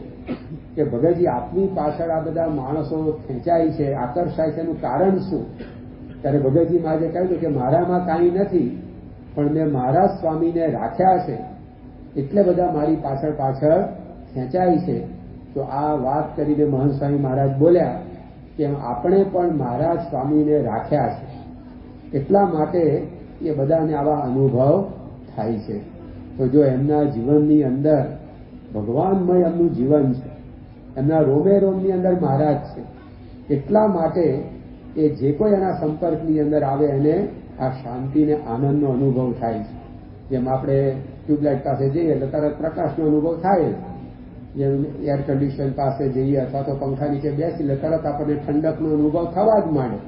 કે ભગતજી આપની પાછળ આ બધા માણસો ખેંચાય છે, આકર્ષાય છે, એનું કારણ શું? ત્યારે ભગતજી મહારાજે કહ્યું કે મારામાં કાંઈ નથી, પણ મેં મારા સ્વામીને રાખ્યા છે એટલે બધા મારી પાછળ પાછળ ખેંચાય છે. તો આ વાત કરીને મહંત સ્વામી મહારાજ બોલ્યા કે આપણે પણ મહારાજ સ્વામીને રાખ્યા છે એટલા માટે એ બધાને આવા અનુભવ થાય છે. તો જો એમના જીવનની અંદર ભગવાનમય એમનું જીવન છે, એમના રોમે રોમની અંદર મહારાજ છે, એટલા માટે એ જે કોઈ એના સંપર્કની અંદર આવે એને આ શાંતિને આનંદનો અનુભવ થાય છે. જેમ આપણે ટ્યુબલાઇટ પાસે જઈએ એટલે તરત પ્રકાશનો અનુભવ થાય, જેમ એર કન્ડિશન પાસે જઈએ અથવા તો પંખા નીચે બેસી એટલે તરત આપણને ઠંડકનો અનુભવ થવા જ માંડે.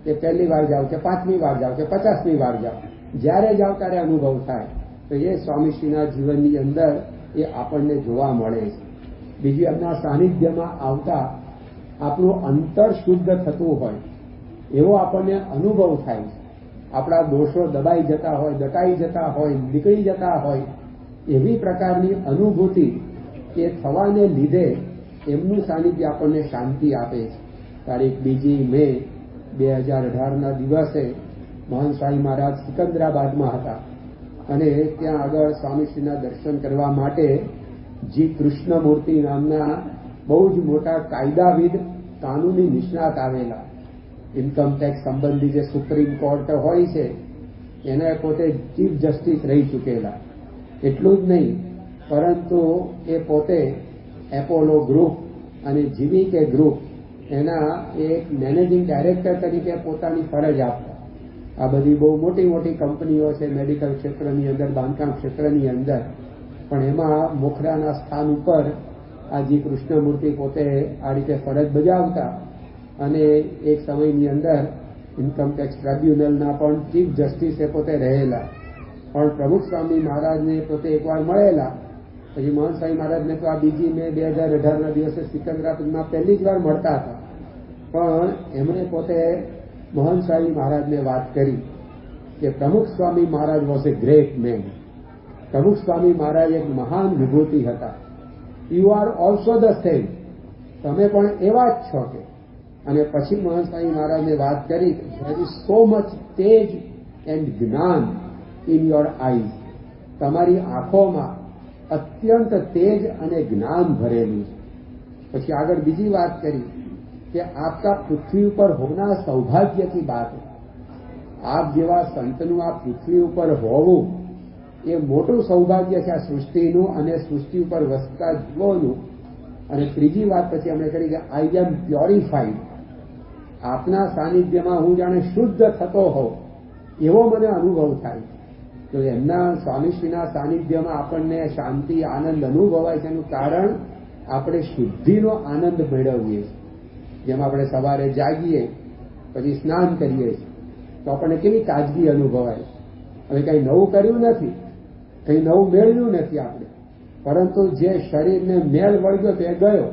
એ પહેલી વાર જાઓ કે 5મી વાર જાઓ કે 50મી વાર જાઓ, જ્યારે જાઓ ત્યારે અનુભવ થાય. તો એ સ્વામીશ્રીના જીવનની અંદર એ આપણને જોવા મળે છે. બીજું એમના સાનિધ્યમાં આવતા આપણું અંતર શુદ્ધ થતું હોય એવો આપણને અનુભવ થાય છે. આપણા દોષો દબાઈ જતા હોય, દટાઈ જતા હોય, નીકળી જતા હોય એવી પ્રકારની અનુભૂતિ એ થવાને લીધે એમનું સાનિધ્ય આપણને શાંતિ આપે છે. તારીખ 2 મે 2018ના દિવસે મહંત સ્વામી મહારાજ સિકંદરાબાદમાં હતા અને ત્યાં આગળ સ્વામીશ્રીના દર્શન કરવા માટે જી કૃષ્ણમૂર્તિ નામના બહુ જ મોટા કાયદાવિદ, કાનૂની નિષ્ણાત આવેલા. ઇન્કમટેક્સ સંબંધી જે સુપ્રીમ કોર્ટ હોય છે એને પોતે ચીફ જસ્ટિસ રહી ચૂકેલા. એટલું જ નહીં, પરંતુ એ પોતે એપોલો ગ્રુપ અને જીવીકે ગ્રુપ એના એક મેનેજિંગ ડાયરેક્ટર તરીકે પોતાની ફરજ આપતા. આ બધી બહુ મોટી મોટી કંપનીઓ છે મેડિકલ ક્ષેત્રની અંદર, બાંધકામ ક્ષેત્રની અંદર, પણ એમાં મોખરાના સ્થાન ઉપર આ જી કૃષ્ણમૂર્તિ પોતે આ રીતે ફરજ બજાવતા અને એક સમયની અંદર ઇન્કમટેક્સ ટ્રાઇબ્યુનલના પણ ચીફ જસ્ટિસ એ પોતે રહેલા. પણ પ્રમુખ સ્વામી મહારાજને પોતે એકવાર મળેલા. પછી મહંત સ્વામી મહારાજને તો આ 2 મે 2018ના દિવસે સિકંદરાબાદમાં પહેલી જ વાર મળતા હતા, પણ એમણે પોતે મહંત સ્વામી મહારાજને વાત કરી કે Pramukh Swami Maharaj was a great man. Pramukh Swami Maharaj એક મહાન વિભૂતિ હતા. You are also the same, તમે પણ એવા જ છો કે. અને પછી મહંત સ્વામી મહારાજને વાત કરી, there is so much Tej and જ્ઞાન ઇન યોર આઈઝ. તમારી આંખોમાં અત્યંત તેજ અને જ્ઞાન ભરેલું છે. પછી આગળ બીજી વાત કરી કે આપકા પૃથ્વી ઉપર હોના સૌભાગ્ય કી બાત. આપ જેવા સંતનું આ પૃથ્વી ઉપર હોવું એ મોટું સૌભાગ્ય છે આ સૃષ્ટિનું અને સૃષ્ટિ ઉપર વસતા જીવોનું. અને ત્રીજી વાત પછી અમે કરી કે આઈ એમ પ્યોરિફાઈડ. આપના સાનિધ્યમાં હું જાણે શુદ્ધ થતો હોઉં એવો મને અનુભવ થાય. તો એમના સ્વામીશ્રીના સાનિધ્યમાં આપણને શાંતિ, આનંદ અનુભવાય છે. એનું કારણ આપણે શુદ્ધિનો આનંદ મેળવીએ છીએ. જેમ આપણે સવારે જાગીએ પછી સ્નાન કરીએ તો આપણને કેવી તાજગી અનુભવાય. હવે કંઈ નવું કર્યું નથી, કંઈ નવું મેળવ્યું નથી આપણે, પરંતુ જે શરીરને મેળ વળગ્યો તો એ ગયો.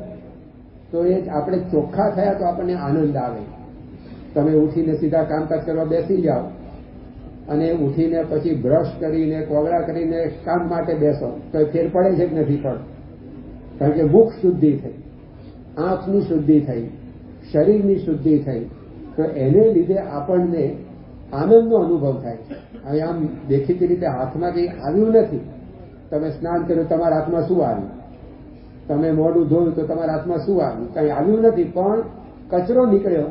તો એ આપણે ચોખ્ખા થયા તો આપણને આનંદ આવે. તમે ઉઠીને સીધા કામકાજ કરવા બેસી જાઓ અને ઉઠીને પછી બ્રશ કરીને, કોગળા કરીને કામ માટે બેસો તો એ ફેર પડે છે કે નથી પડતો? કારણ કે મુખ શુદ્ધિ થઈ, આંખની શુદ્ધિ થઈ, શરીરની શુદ્ધિ થઈ, તો એને લીધે આપણને આનંદનો અનુભવ થાય છે. હવે આમ દેખીતી રીતે હાથમાં કંઈ આવ્યું નથી. તમે સ્નાન કર્યું, તમારા હાથમાં શું આવ્યું? તમે મોઢું ધોયું તો તમારા હાથમાં શું આવ્યું? કંઈ આવ્યું નથી, પણ કચરો નીકળ્યો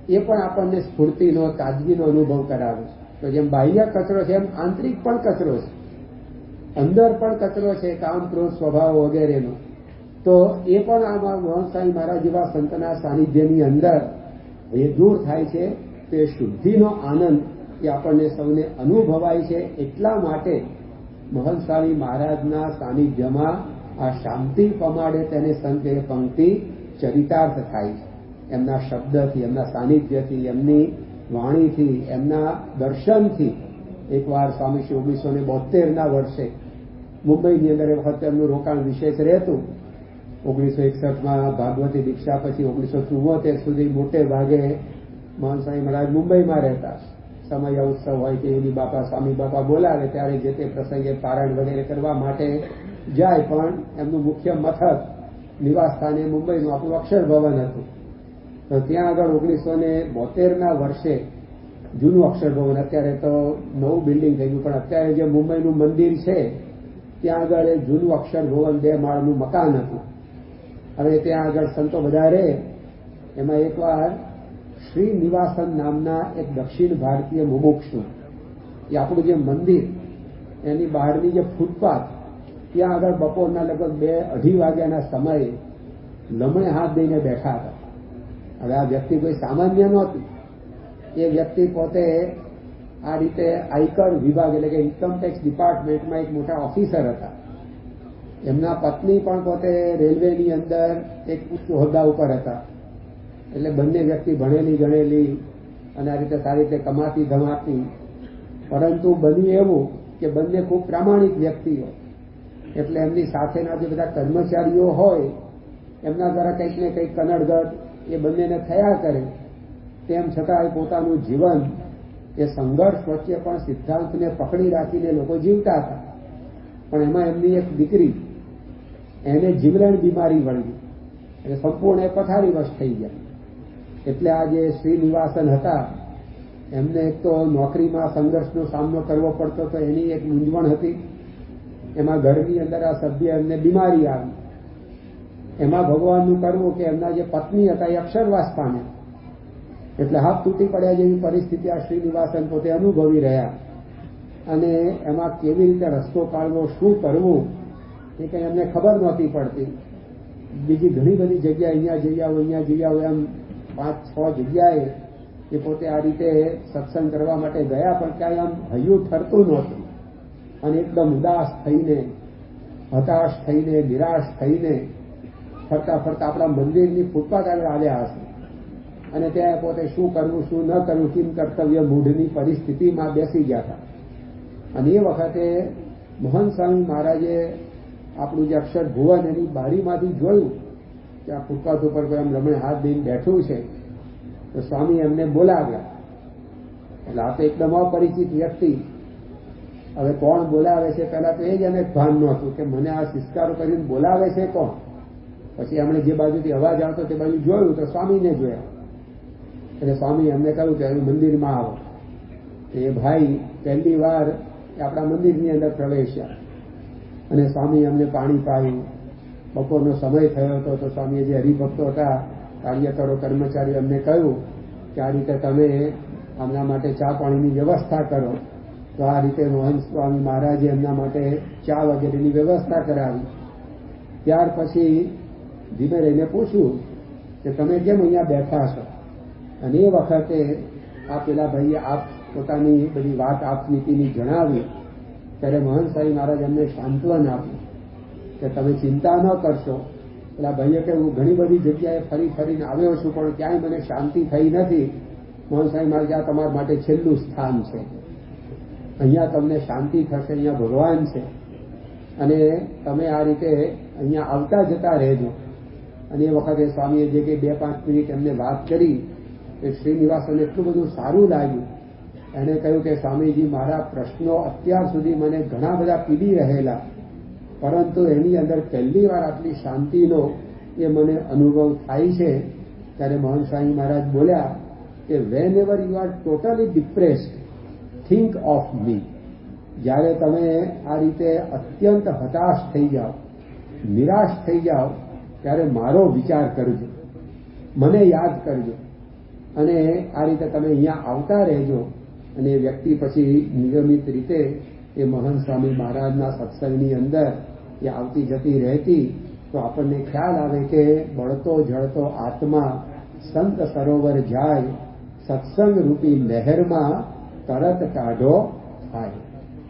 એ પણ આપણને સ્ફૂર્તિનો, તાજગીનો અનુભવ કરાવે છે. તો જેમ બાહ્ય કચરો છે એમ આંતરિક પણ કચરો છે, અંદર પણ કચરો છે, કામ, ક્રોધ, સ્વભાવ વગેરેનો. તો એ પણ આમાં મહંત સ્વામી મહારાજ જેવા સંતના સાનિધ્યની અંદર એ દૂર થાય છે. તે શુદ્ધિનો આનંદ એ આપણને સૌને અનુભવાય છે. એટલા માટે મહંત સ્વામી મહારાજના સાનિધ્યમાં આ શાંતિ પમાડે તેને સંત એ પંક્તિ ચરિતાર્થ થાય છે. એમના શબ્દથી, એમના સાનિધ્યથી, એમની વાણીથી, એમના દર્શનથી. એકવાર સ્વામીશ્રી 1972ના વર્ષે મુંબઈની અંદર એ વખતે એમનું રોકાણ વિશેષ રહેતું. 1961માં ભાગવતી દીક્ષા પછી 1974 સુધી મોટે ભાગે મહંત સ્વામી મહારાજ મુંબઈમાં રહેતા. સમય ઉત્સવ હોય કે એની બાપા સ્વામી બાપા બોલાવે ત્યારે જે તે પ્રસંગે પારાયણ વગેરે કરવા માટે જાય, પણ એમનું મુખ્ય મથક નિવાસ સ્થાને મુંબઈનું આપણું અક્ષર ભવન હતું. તો ત્યાં આગળ 1972ના વર્ષે જૂનું અક્ષર ભવન, અત્યારે તો નવું બિલ્ડિંગ થઈ ગયું, પણ અત્યારે જે મુંબઈનું મંદિર છે ત્યાં આગળ એ જૂનું અક્ષર ભવન 2 માળનું મકાન હતું. હવે ત્યાં આગળ સંતો બધા રહે, એમાં એકવાર શ્રી નિવાસન નામના એક દક્ષિણ ભારતીય મુમુક્ષુ, એ આપણું જે મંદિર એની બહારની જે ફૂટપાથ, ત્યાં આગળ બપોરના લગભગ 2-2:30 વાગ્યાના સમયે લમણે હાથ દઈને બેઠા હતા. હવે આ વ્યક્તિ કોઈ સામાન્ય નહોતી. એ વ્યક્તિ પોતે આ રીતે આયકર વિભાગ એટલે કે ઇન્કમટેક્સ ડિપાર્ટમેન્ટમાં એક મોટા ઓફિસર હતા. એમના પત્ની પણ પોતે રેલવેની અંદર એક ઉચ્ચ હોદ્દા ઉપર હતા. એટલે બંને વ્યક્તિ ભણેલી ગણેલી અને આ રીતે સારી રીતે કમાતી ધમાતી, પરંતુ બન્યું એવું કે બંને ખૂબ પ્રામાણિક વ્યક્તિઓ. એટલે એમની સાથેના જે બધા કર્મચારીઓ હોય એમના દ્વારા કંઈક ને કંઈક કનડગત એ બંનેને થયા કરે. તેમ છતાં પોતાનું જીવન એ સંઘર્ષ વચ્ચે પણ સિદ્ધાંતને પકડી રાખીને લોકો જીવતા હતા. પણ એમાં એમની એક દીકરી, એને જીવલેણ બીમારી વળગી એટલે સંપૂર્ણ પથારીવશ થઈ ગયા. એટલે આ જે શ્રીનિવાસન હતા એમને એક તો નોકરીમાં સંઘર્ષનો સામનો કરવો પડતો તો એની એક મૂંઝવણ હતી. એમાં ઘરની અંદર આ સભ્ય એમને બીમારી આવી. એમાં ભગવાનનું કરવું કે એમના જે પત્ની હતા એ અક્ષરવાસ પામ્યા. એટલે હાથ તૂટી પડ્યા જેવી પરિસ્થિતિ આ શ્રીનિવાસન પોતે અનુભવી રહ્યા. અને એમાં કેવી રીતે રસ્તો કાઢવો, શું કરવું એ કંઈ એમને ખબર નહોતી પડતી. બીજી ઘણી બધી જગ્યાએ અહીંયા જઈ આવો અહીંયા જઈ આવો એમ 5-6 જગ્યાએ એ પોતે આ રીતે સત્સંગ કરવા માટે ગયા, પણ ક્યાંય આમ હૈયું ઠરતું નહોતું. અને એકદમ ઉદાસ થઈને, હતાશ થઈને, નિરાશ થઈને ફરતા ફરતા આપણા મંદિરની ફૂટપાથ આગળ આવ્યા હશે. અને ત્યાં પોતે શું કરવું શું ન કરવું, કિમ કર્તવ્ય મૂઢની પરિસ્થિતિમાં બેસી ગયા હતા. અને એ વખતે મહંત સ્વામી મહારાજે આપણું જે અક્ષર ભુવન એની બારીમાંથી જોયું કે આ ફૂટપાથ ઉપર કોઈ આમ રમણે હાથ દઈને બેઠું છે. તો સ્વામી એમને બોલાવ્યા. એટલે આ તો એકદમ અપરિચિત વ્યક્તિ. હવે કોણ બોલાવે છે પહેલા તો એ જ એને ભાન નહોતું કે મને આ સિસ્કારો કરીને બોલાવે છે કોણ. પછી એમણે જે બાજુથી અવાજ આવતો તે બાજુ જોયું તો સ્વામીને જોયા. એટલે સ્વામી એમને કહ્યું કે મંદિરમાં આવો. એ ભાઈ પહેલી વાર આપણા મંદિરની અંદર પ્રવેશ્યા અને સ્વામી એમને પાણી પાયું. બપોરનો સમય થયો હતો તો સ્વામીએ જે હરિભક્તો હતા, કાર્યકરો, કર્મચારીઓ એમને કહ્યું કે આ રીતે તમે આમના માટે ચા પાણીની વ્યવસ્થા કરો. તો આ રીતે મહંત સ્વામી મહારાજે એમના માટે ચા વગેરેની વ્યવસ્થા કરાવી. ત્યાર પછી ધીમે રહીને પૂછ્યું કે તમે કેમ અહીંયા બેઠા છો. અને એ વખતે આ પેલા ભાઈએ આપ પોતાની બધી વાત આપનીતિની જણાવી. ત્યારે મહંત સ્વામી મહારાજ એમને સાંત્વન આપ્યું કે તમે ચિંતા ન કરશો. પેલા ભાઈએ કે હું ઘણી બધી જગ્યાએ ફરી ફરીને આવ્યો છું પણ ક્યાંય મને શાંતિ થઈ નથી. મહંત સ્વામી મહારાજ આ તમારા માટે છેલ્લું સ્થાન છે. અહીંયા તમને શાંતિ થશે, અહીંયા ભગવાન છે અને તમે આ રીતે અહીંયા આવતા જતા રહેજો. અને એ વખતે સ્વામીએ જે કંઈ 2-5 મિનિટ એમને વાત કરી એ શ્રીનિવાસને એટલું બધું સારું લાગ્યું. એણે કહ્યું કે સ્વામીજી, મારા પ્રશ્નો અત્યાર સુધી મને ઘણા બધા પીડી રહેલા, પરંતુ એની અંદર પહેલી વાર આટલી શાંતિનો એ મને અનુભવ થાય છે. ત્યારે મહંત સ્વામી મહારાજ બોલ્યા કે whenever you are totally depressed, think of me. જ્યારે તમે આ રીતે અત્યંત હતાશ થઈ જાઓ, નિરાશ થઈ જાઓ, ત્યારે મારો વિચાર કરજો, મને યાદ કરજો અને આ રીતે તમે અહીંયા આવતા રહેજો. અને એ વ્યક્તિ પછી નિયમિત રીતે એ મહંત સ્વામી મહારાજના સત્સંગની અંદર એ આવતી જતી રહેતી. તો આપણને ખ્યાલ આવે કે બળતો જળતો આત્મા સંત સરોવર જાય, સત્સંગ રૂપી લહેરમાં તરત ટાઢો થાય.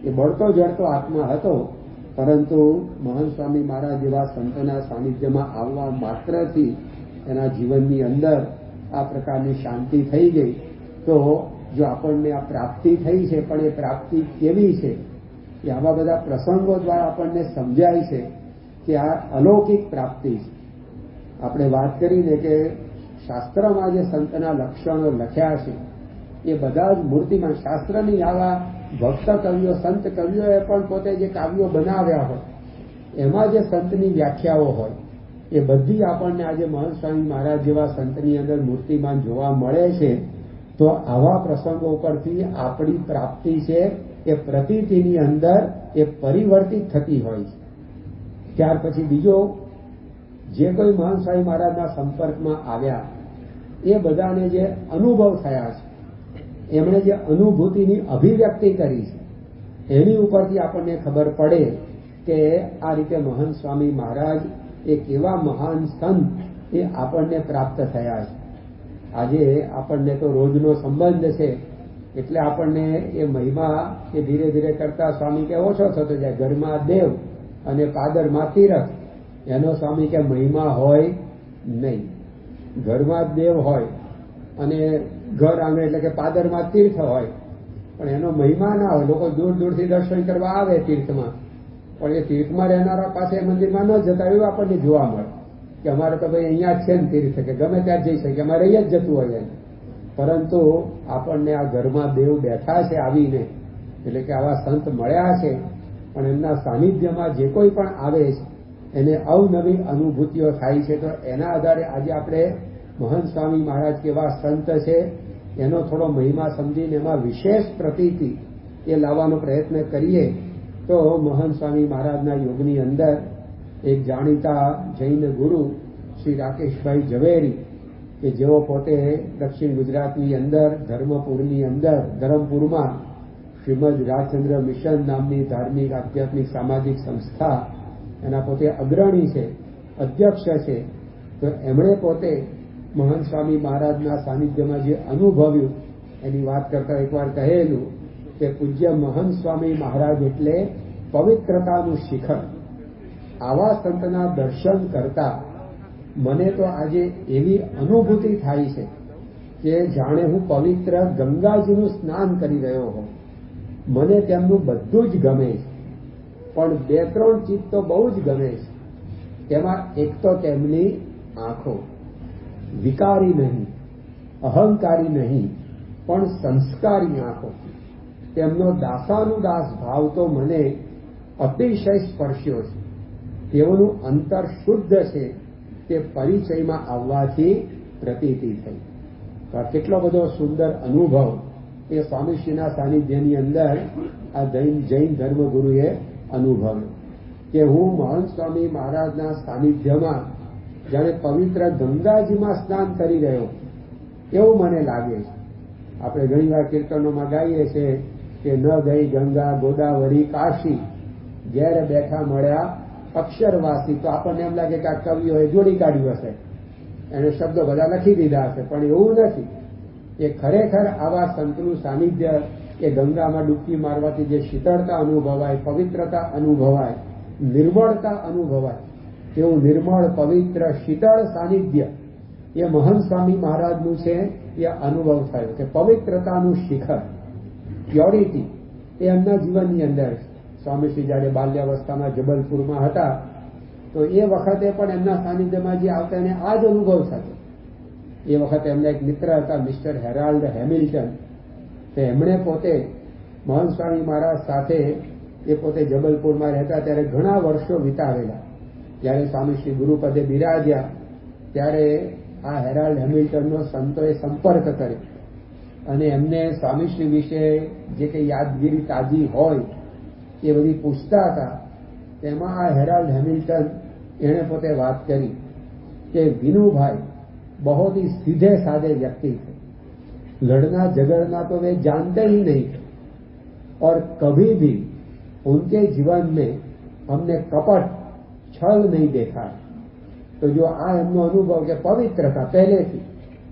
એ બળતો જળતો આત્મા હતો, પરંતુ મહંત સ્વામી મહારાજ જેવા સંતોના સાનિધ્યમાં આવવા માત્રથી એના જીવનની અંદર આ પ્રકારની શાંતિ થઈ ગઈ. તો જો આપણને આ પ્રાપ્તિ થઈ છે, પણ એ પ્રાપ્તિ કેવી છે એ આવા બધા પ્રસંગો દ્વારા આપણને સમજાય છે કે આ અલૌકિક પ્રાપ્તિ છે. આપણે વાત કરીને કે શાસ્ત્રમાં જે સંતના લક્ષણો લખ્યા છે એ બધા જ મૂર્તિમાં, શાસ્ત્રની આવા ભક્ત કવિઓ, સંત કવિઓએ પણ પોતે જે કાવ્યો બનાવ્યા હોય એમાં જે સંતની વ્યાખ્યાઓ હોય એ બધી આપણને આજે મહંત સ્વામી મહારાજ જેવા સંતની અંદર મૂર્તિમાં જોવા મળે છે. તો આવા પ્રસંગો પરથી આપણી પ્રાપ્તિ છે એ પ્રતીતિની અંદર એ પરિવર્તિત થતી હોય છે. ત્યાર પછી બીજો, જે કોઈ મહંત સ્વામી મહારાજના સંપર્કમાં આવ્યા એ બધાને જે અનુભવ થયા છે, એમણે જે અનુભૂતિની અભિવ્યક્તિ કરી છે એની ઉપરથી આપણને ખબર પડે કે આ રીતે મહંત સ્વામી મહારાજ એ કેવા મહાન સંત એ આપણને પ્રાપ્ત થયા છે. આજે આપણને તો રોજનો સંબંધ છે એટલે આપણને એ મહિમા એ ધીરે ધીરે કરતા સ્વામી કે ઓછો થતો જાય. ઘરમાં દેવ અને પાદરમાં તીરથ, એનો સ્વામી કે મહિમા હોય નહીં. ઘરમાં દેવ હોય અને ઘર આંગણે એટલે કે પાદરમાં તીર્થ હોય, પણ એનો મહિમા ના હોય. લોકો દૂર દૂરથી દર્શન કરવા આવે તીર્થમાં, પણ એ તીર્થમાં રહેનારા પાસે મંદિરમાં ન જતા એવું આપણને જોવા મળે કે અમારે તો ભાઈ અહીંયા જ છે ને તીર્થ, કે ગમે ત્યાં જઈ શકીએ, અમારે અહીંયા જ જતું હોય. પરંતુ આપણને આ ઘરમાં દેવ બેઠા છે આવીને, એટલે કે આવા સંત મળ્યા છે, પણ એમના સાનિધ્યમાં જે કોઈ પણ આવે છે એને અવનવી અનુભૂતિઓ થાય છે. તો એના આધારે આજે આપણે મહંત સ્વામી મહારાજ કેવા સંત છે એનો થોડો મહિમા સમજીને એમાં વિશેષ પ્રતીતિ એ લાવવાનો પ્રયત્ન કરીએ. તો મહંત સ્વામી મહારાજના યોગની અંદર એક જાણીતા જૈન ગુરુ શ્રી રાકેશભાઈ ઝવેરી, કે જેઓ પોતે દક્ષિણ ગુજરાતની અંદર ધર્મપુરની અંદર, ધરમપુરમાં શ્રીમદ રાજચંદ્ર મિશન નામની ધાર્મિક આધ્યાત્મિક સામાજિક સંસ્થા એના પોતે અગ્રણી છે, અધ્યક્ષ છે. તો એમણે પોતે મહંત સ્વામી મહારાજના સાનિધ્યમાં જે અનુભવ્યું એની વાત કરતા એકવાર કહેલું કે પૂજ્ય મહંત સ્વામી મહારાજ એટલે પવિત્રતાનું શિખર. આવા સંતના દર્શન કરતા મને તો આજે એવી અનુભૂતિ થાય છે કે જાણે હું પવિત્ર ગંગાજીનું સ્નાન કરી રહ્યો હોઉં. મને તેમનું બધું જ ગમે છે, પણ બે ત્રણ ચીજ તો બહુ જ ગમે છે. તેમાં એક તો તેમની આંખો, વિકારી નહીં, અહંકારી નહીં, પણ સંસ્કારી આંખો. તેમનો દાસાનુદાસ ભાવ તો મને અતિશય સ્પર્શ્યો છે. તેઓનું અંતર શુદ્ધ છે તે પરિચયમાં આવવાથી પ્રતીતિ થઈ. તો આ કેટલો બધો સુંદર અનુભવ એ સ્વામીશ્રીના સાનિધ્યની અંદર આ જૈન ધર્મગુરુએ અનુભવ્યો કે હું મહંત સ્વામી મહારાજના સાનિધ્યમાં જાણે પવિત્ર ગંગાજીમાં સ્નાન કરી રહ્યો એવું મને લાગે છે. આપણે ઘણીવાર કીર્તનોમાં ગાઈએ છીએ કે ન ગઈ ગંગા ગોદાવરી કાશી, ઘેર બેઠા મળ્યા અક્ષરવાસી. તો આપણને એમ લાગે કે આ કવિઓએ જોડી કાઢ્યું હશે, એને શબ્દો બધા લખી દીધા હશે, પણ એવું નથી. એ ખરેખર આવા સંતનું સાનિધ્ય કે ગંગામાં ડૂબકી મારવાથી જે શીતળતા અનુભવાય, પવિત્રતા અનુભવાય, નિર્મળતા અનુભવાય, તેવું નિર્મળ પવિત્ર શીતળ સાનિધ્ય એ મહંત સ્વામી મહારાજનું છે. એ અનુભવ થયો કે પવિત્રતાનું શિખર, પ્યોરિટી એ એમના જીવનની અંદર. સ્વામીશ્રી જયારે બાલ્યાવસ્થામાં જબલપુરમાં હતા તો એ વખતે પણ એમના સાનિધ્યમાં જે આવતા એને આ જ અનુભવ થતો. એ વખતે એમના એક મિત્ર હતા મિસ્ટર હેરાલ્ડ હેમિલ્ટન. તો એમણે પોતે મહંત સ્વામી મહારાજ સાથે એ પોતે જબલપુરમાં રહેતા ત્યારે ઘણા વર્ષો વિતાવેલા. જ્યારે સ્વામીશ્રી ગુરુપદે બિરાજ્યા ત્યારે આ હેરાલ્ડ હેમિલ્ટનનો સંતોએ સંપર્ક કર્યો અને એમને સ્વામીશ્રી વિશે જે કંઈ યાદગીરી તાજી હોય એ બધી પૂછતા હતા. તેમાં આ હેરાલ્ડ હેમિલ્ટન એણે પોતે વાત કરી कि विनू भाई बहुत ही सीधे साधे व्यक्ति थे, लड़ना झगड़ना तो वे जानते ही नहीं थे और कभी भी उनके जीवन में हमने कपट छल नहीं देखा है। तो जो आ एमनो अनुभव के पवित्र था पहलेथी,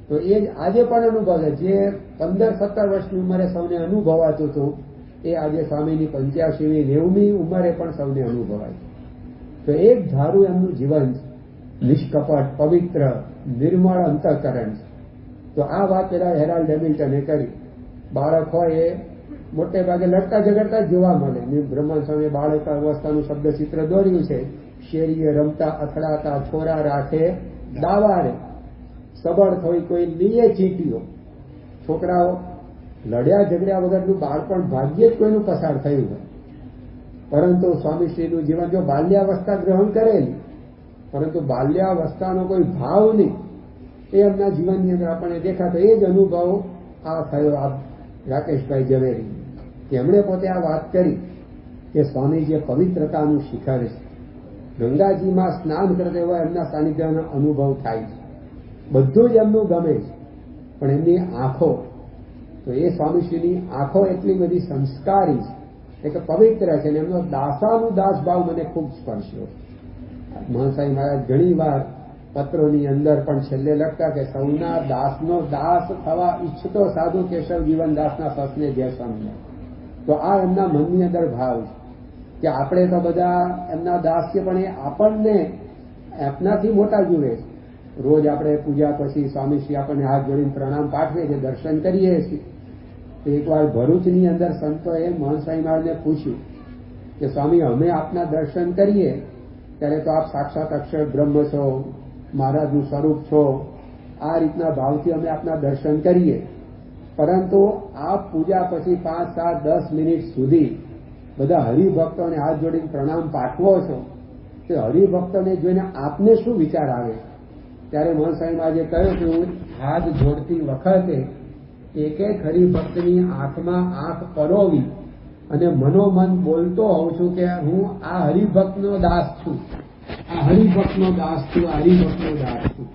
तो ये आजे पण अनुभव है जे 15-17 वर्षनी उंमरे सौने अनुभवातुं हतुं ए आजे स्वामीनी 85મી 90મી उंमरे पण सौने अनुभवाय। तो एक धारू एमनुं जीवन निष्कपट पवित्र निर्मल अंतःकरण। तो आ बात पेला हेराल्ड हेमिल्टने करी। बाळक होय ए मोटे भागे लड़ता झगड़ता जोवा मळे। ब्रह्मन स्वामी बाळक अवस्थानुं शब्दचित्र दोर्युं छे। शेरीए रमता अथड़ाता छोरा राखे दावारे। સબળ થઈ, કોઈ લીએ ચીટીઓ. છોકરાઓ લડ્યા ઝઘડ્યા વગરનું બાળપણ ભાગ્યે જ કોઈનું પસાર થયું હોય. પરંતુ સ્વામીશ્રીનું જીવન જો બાલ્યાવસ્થા ગ્રહણ કરેલી, પરંતુ બાલ્યાવસ્થાનો કોઈ ભાવ નહીં, એ એમના જીવનની અંદર આપણને દેખાતો. એ જ અનુભવ આ થયો આ રાકેશભાઈ ઝવેરી, કે એમણે પોતે આ વાત કરી કે સ્વામીજી પવિત્રતાનું શિખર છે. ગંગાજીમાં સ્નાન કરતા હોય એમના સાનિધ્યનો અનુભવ થાય છે. બધું જ એમનું ગમે છે, પણ એમની આંખો, તો એ સ્વામીશ્રીની આંખો એટલી બધી સંસ્કારી છે કે પવિત્ર છે, અને એમનો દાસાનું દાસ ભાવ મને ખૂબ સ્પર્શ્યો. મહાસાઈ મહારાજ ઘણી વાર પત્રોની અંદર પણ છેલ્લે લખતા કે સૌના દાસનો દાસ થવા ઈચ્છતો સાધુ કેશવ જીવનદાસના સસને જે સમજે. તો આ એમના મનની અંદર ભાવ છે કે આપણે તો બધા એમના દાસ છે, પણ એ આપણને આપનાથી મોટા જુએ છે. રોજ આપણે પૂજા પછી સ્વામીશ્રી આપણને હાથ જોડીને પ્રણામ પાઠવે છે, દર્શન કરીએ છીએ. એકવાર ભરૂચની અંદર સંતોએ મહંસાઈ મહારાજને પૂછ્યું કે સ્વામી, અમે આપના દર્શન કરીએ ત્યારે તો આપ સાક્ષાત અક્ષર બ્રહ્મ છો, મહારાજનું સ્વરૂપ છો, આ રીતના ભાવથી અમે આપના દર્શન કરીએ, પરંતુ આપ પૂજા પછી 5, 7, 10 મિનિટ સુધી બધા હરિભક્તોને હાથ જોડીને પ્રણામ પાઠવો છો, તે હરિભક્તોને જોઈને આપને શું વિચાર આવે? ત્યારે મહંસાઈ મહારાજે કહ્યું કે હું હાથ જોડતી વખતે એક એક હરિભક્તની આંખમાં આંખ પરોવી અને મનોમન બોલતો હોઉં છું કે હું આ હરિભક્તનો દાસ છું, આ હરિભક્તનો દાસ છું, આ હરિભક્તનો દાસ છું.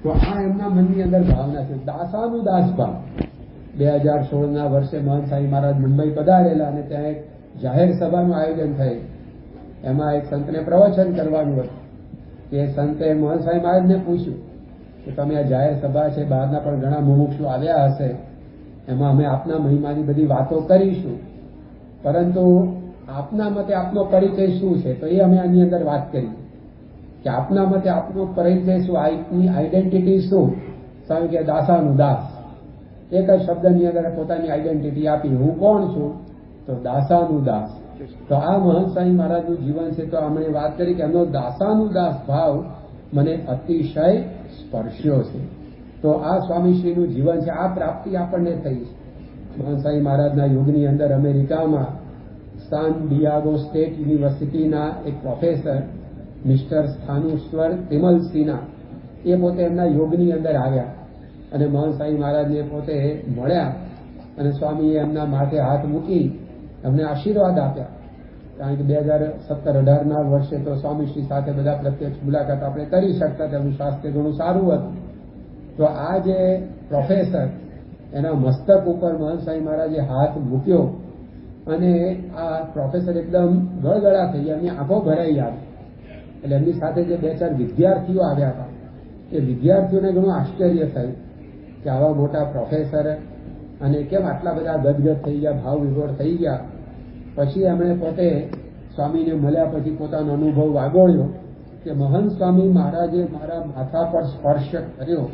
તો આ એમના મનની અંદર ભાવના છે, દાસાનું દાસ ભાવ. 2016ના વર્ષે મહંસાઈ મહારાજ મુંબઈ પધારેલા અને ત્યાં એક જાહેર સભાનું આયોજન થયું. એમાં એક સંતને પ્રવચન કરવાનું હતું. એ સંતે મહંસાઈ મહારાજને પૂછ્યું કે તમે આ જાહેર સભા છે, બહારના પણ ઘણા મુમુક્ષુ આવ્યા હશે, એમાં અમે આપના મહિમાની બધી વાતો કરીશું, પરંતુ આપના મતે આપનો પરિચય શું છે? તો એ અમે આની અંદર વાત કરી કે આપના મતે આપનો પરિચય શું, આપની આઈડેન્ટિટી શું? સ્વામી કે દાસાનું દાસ. એક જ શબ્દની અંદર પોતાની આઈડેન્ટિટી આપી, હું કોણ છું? તો દાસાનું દાસ. તો આ મહંસાઈ મહારાજનું જીવન છે. તો અમને વાત કરી કે એમનો દાસાનું દાસ ભાવ મને અતિશય સ્પર્શ્યો છે. તો આ સ્વામીશ્રીનું જીવન છે, આ પ્રાપ્તિ આપણને થઈ છે. મહંસાઈ મહારાજના યુગની અંદર અમેરિકામાં સાન ડિયાગો સ્ટેટ યુનિવર્સિટીના એક પ્રોફેસર મિસ્ટર સ્થાનુશ્વર તિમલસિંહના, એ પોતે એમના યોગની અંદર આવ્યા અને મહંસાઈ મહારાજને પોતે મળ્યા અને સ્વામીએ એમના માથે હાથ મૂકી એમને આશીર્વાદ આપ્યા. કારણ કે 2017-18ના વર્ષે તો સ્વામીશ્રી સાથે બધા પ્રત્યક્ષ મુલાકાત આપણે કરી શકતા, તેમનું સ્વાસ્થ્ય ઘણું સારું હતું. તો આ જે પ્રોફેસર, એના મસ્તક ઉપર મહંસાઈ મહારાજે હાથ મૂક્યો અને આ પ્રોફેસર એકદમ ગળગળા થઈ ગયા, એમની આંખો ભરાઈ આવી. એટલે એમની સાથે જે 2-4 વિદ્યાર્થીઓ આવ્યા હતા, એ વિદ્યાર્થીઓને ઘણું આશ્ચર્ય થયું કે આવા મોટા પ્રોફેસર અને કેમ આટલા બધા ગદગદ થઈ ગયા, ભાવ વિભોર થઈ ગયા. પછી એમણે પોતે સ્વામીને મળ્યા પછી પોતાનો અનુભવ વાગોળ્યો કે મહંત સ્વામી મહારાજે મારા માથા પર સ્પર્શ કર્યો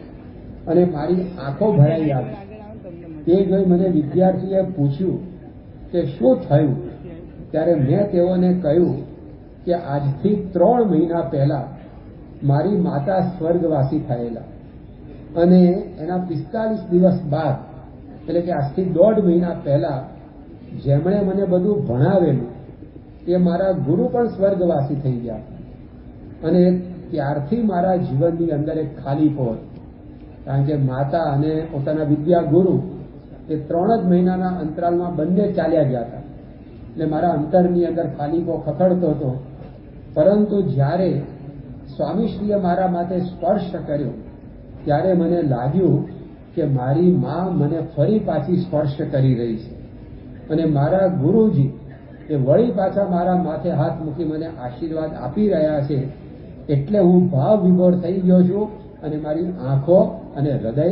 અને મારી આંખો ભરાઈ આવી. તે જોઈ મને વિદ્યાર્થીએ પૂછ્યું કે શું થયું? ત્યારે મેં તેઓને કહ્યું કે આજથી 3 મહિના પહેલા મારી માતા સ્વર્ગવાસી થયેલા અને એના 45 દિવસ બાદ, એટલે કે આજથી 1.5 મહિના પહેલા જેમણે મને બધું ભણાવેલું તે મારા ગુરુ પણ સ્વર્ગવાસી થઈ ગયા અને ત્યારથી મારા જીવનની અંદર એક ખાલીપો હતો. કારણ કે માતા અને પોતાના વિદ્યા ગુરુ એ 3 જ મહિનાના અંતરાલમાં બંને ચાલ્યા ગયા હતા. એટલે મારા અંતરની અંદર ખાલીપો ખખડતો હતો. પરંતુ જ્યારે સ્વામીશ્રીએ મારા માથે સ્પર્શ કર્યો ત્યારે મને લાગ્યું કે મારી મા મને ફરી પાછી સ્પર્શ કરી રહી છે અને મારા ગુરુજી એ વળી પાછા મારા માથે હાથ મૂકી મને આશીર્વાદ આપી રહ્યા છે. એટલે હું ભાવ વિભોર થઈ ગયો છું અને મારી આંખો અને હૃદય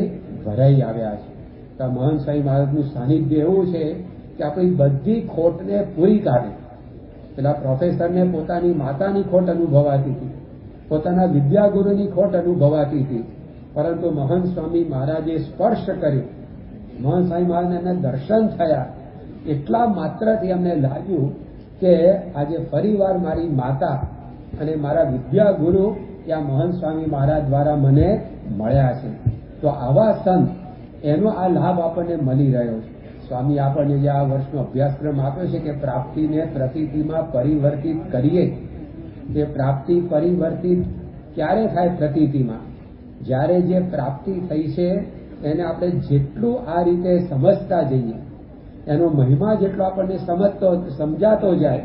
ભરાઈ આવ્યા છે. તો મહંસાઈ મહારાજનું સાનિધ્ય એવું છે કે આપણી બધી ખોટને પૂરી કાઢે. પેલા પ્રોફેસરને પોતાની માતાની ખોટ અનુભવાતી હતી, પોતાના વિદ્યાગુરુની ખોટ અનુભવાતી હતી, પરંતુ મહંત સ્વામી મહારાજે સ્પર્શ કર્યો, મહંત સ્વામી મહારાજને એમને દર્શન થયા. એટલા માત્રથી અમને લાગ્યું કે આજે ફરીવાર મારી માતા અને મારા વિદ્યાગુરુ ત્યાં મહંત સ્વામી મહારાજ દ્વારા મને મળ્યા છે. તો આવા સંત એનો આ લાભ આપણને મળી રહ્યો છે. સ્વામી આપણને જે આ વર્ષનો અભ્યાસક્રમ આપ્યો છે કે પ્રાપ્તિને પ્રતીતિમાં પરિવર્તિત કરીએ, તે પ્રાપ્તિ પરિવર્તિત ક્યારે થાય? પ્રતીતિમાં. જ્યારે જે પ્રાપ્તિ થઈ છે એને આપણે જેટલું આ રીતે સમજતા જઈએ, એનો મહિમા જેટલો આપણને સમજાતો જાય,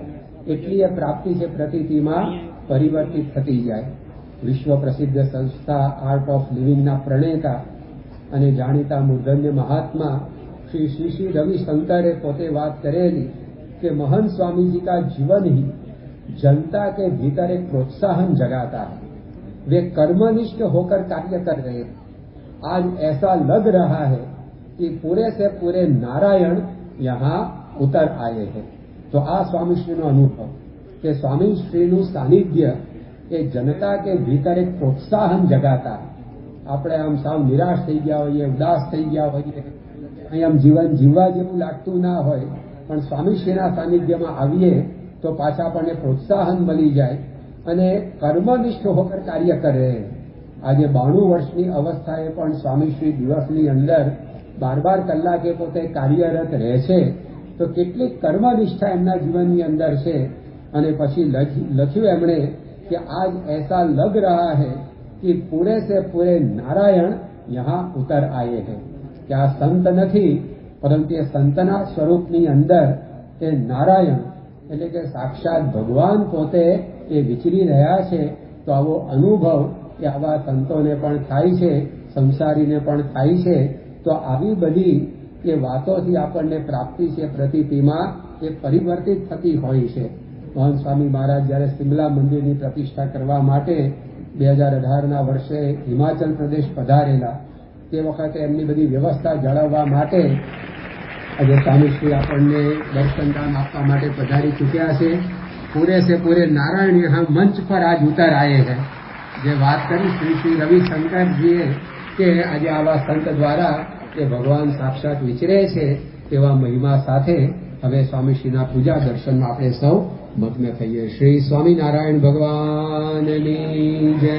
એટલી એ પ્રાપ્તિ છે પ્રતીતિમાં પરિવર્તિત થતી જાય. વિશ્વ પ્રસિદ્ધ સંસ્થા આર્ટ ઓફ લિવિંગના પ્રણેતા અને જાણીતા મૂર્ધન્ય મહાત્મા श्री श्री श्री रविशंकरे पोते बात करेली कि महंत स्वामी जी का जीवन ही जनता के भीतर एक प्रोत्साहन जगाता है. वे कर्मनिष्ठ होकर कार्य कर रहे हैं. आज ऐसा लग रहा है कि पूरे से पूरे नारायण यहाँ उतर आए हैं. तो आ स्वामी श्री नो अनुभव कि स्वामी श्री नु सानिध्य એ जनता के भीतर एक प्रोत्साहन जगाता है. આપણે આમ સાવ નિરાશ થઈ ગયા હોઈએ, ઉદાસ થઈ ગયા હોઈએ, અહીં આમ જીવન જીવવા જેવું લાગતું ના હોય, પણ સ્વામીશ્રીના સાનિધ્યમાં આવીએ તો પાછા આપણને પ્રોત્સાહન મળી જાય અને કર્મનિષ્ઠ હોકર કાર્ય કરે. આજે 92 વર્ષની અવસ્થાએ પણ સ્વામીશ્રી દિવસની અંદર 12 કલાકે પોતે કાર્યરત રહે છે. તો કેટલીક કર્મનિષ્ઠા એમના જીવનની અંદર છે. અને પછી લખ્યું એમણે કે આજ ऐसा लग रहा है कि पूरे से पूरे नारायण यहाँ उतर आए हैं. કે આ સંત નથી, પરંતુ એ સંતના સ્વરૂપની અંદર એ નારાયણ એટલે કે સાક્ષાત ભગવાન પોતે એ વિચરી રહ્યા છે. તો આવો અનુભવ એ આવા સંતોને પણ થાય છે, સંસારીને પણ થાય છે. તો આવી બધી એ વાતોથી આપણને પ્રાપ્તિ છે પ્રતીતિમાં એ પરિવર્તિત થતી હોય છે. મહંત સ્વામી મહારાજ જ્યારે સિમલા મંદિરની પ્રતિષ્ઠા કરવા માટે 2018ના વર્ષે હિમાચલ પ્રદેશ પધારેલા, તે વખતે એમની બધી વ્યવસ્થા જાળવવા માટે આજે સ્વામીશ્રી આપણને દર્શનદાન આપવા માટે પધારી ચૂક્યા છે. પૂરે સે પૂરે નારાયણ યહાં મંચ પર આજ ઉતર આયે હૈ. જે વાત કરી શ્રી શ્રી રવિશંકરજીએ કે આજે આવા સંત દ્વારા એ ભગવાન સાક્ષાત વિચરે છે, તેવા મહિમા સાથે હવે સ્વામીશ્રીના પૂજા દર્શનમાં આપણે સૌ મગ્ન થઈએ. શ્રી સ્વામિનારાયણ ભગવાનની જય.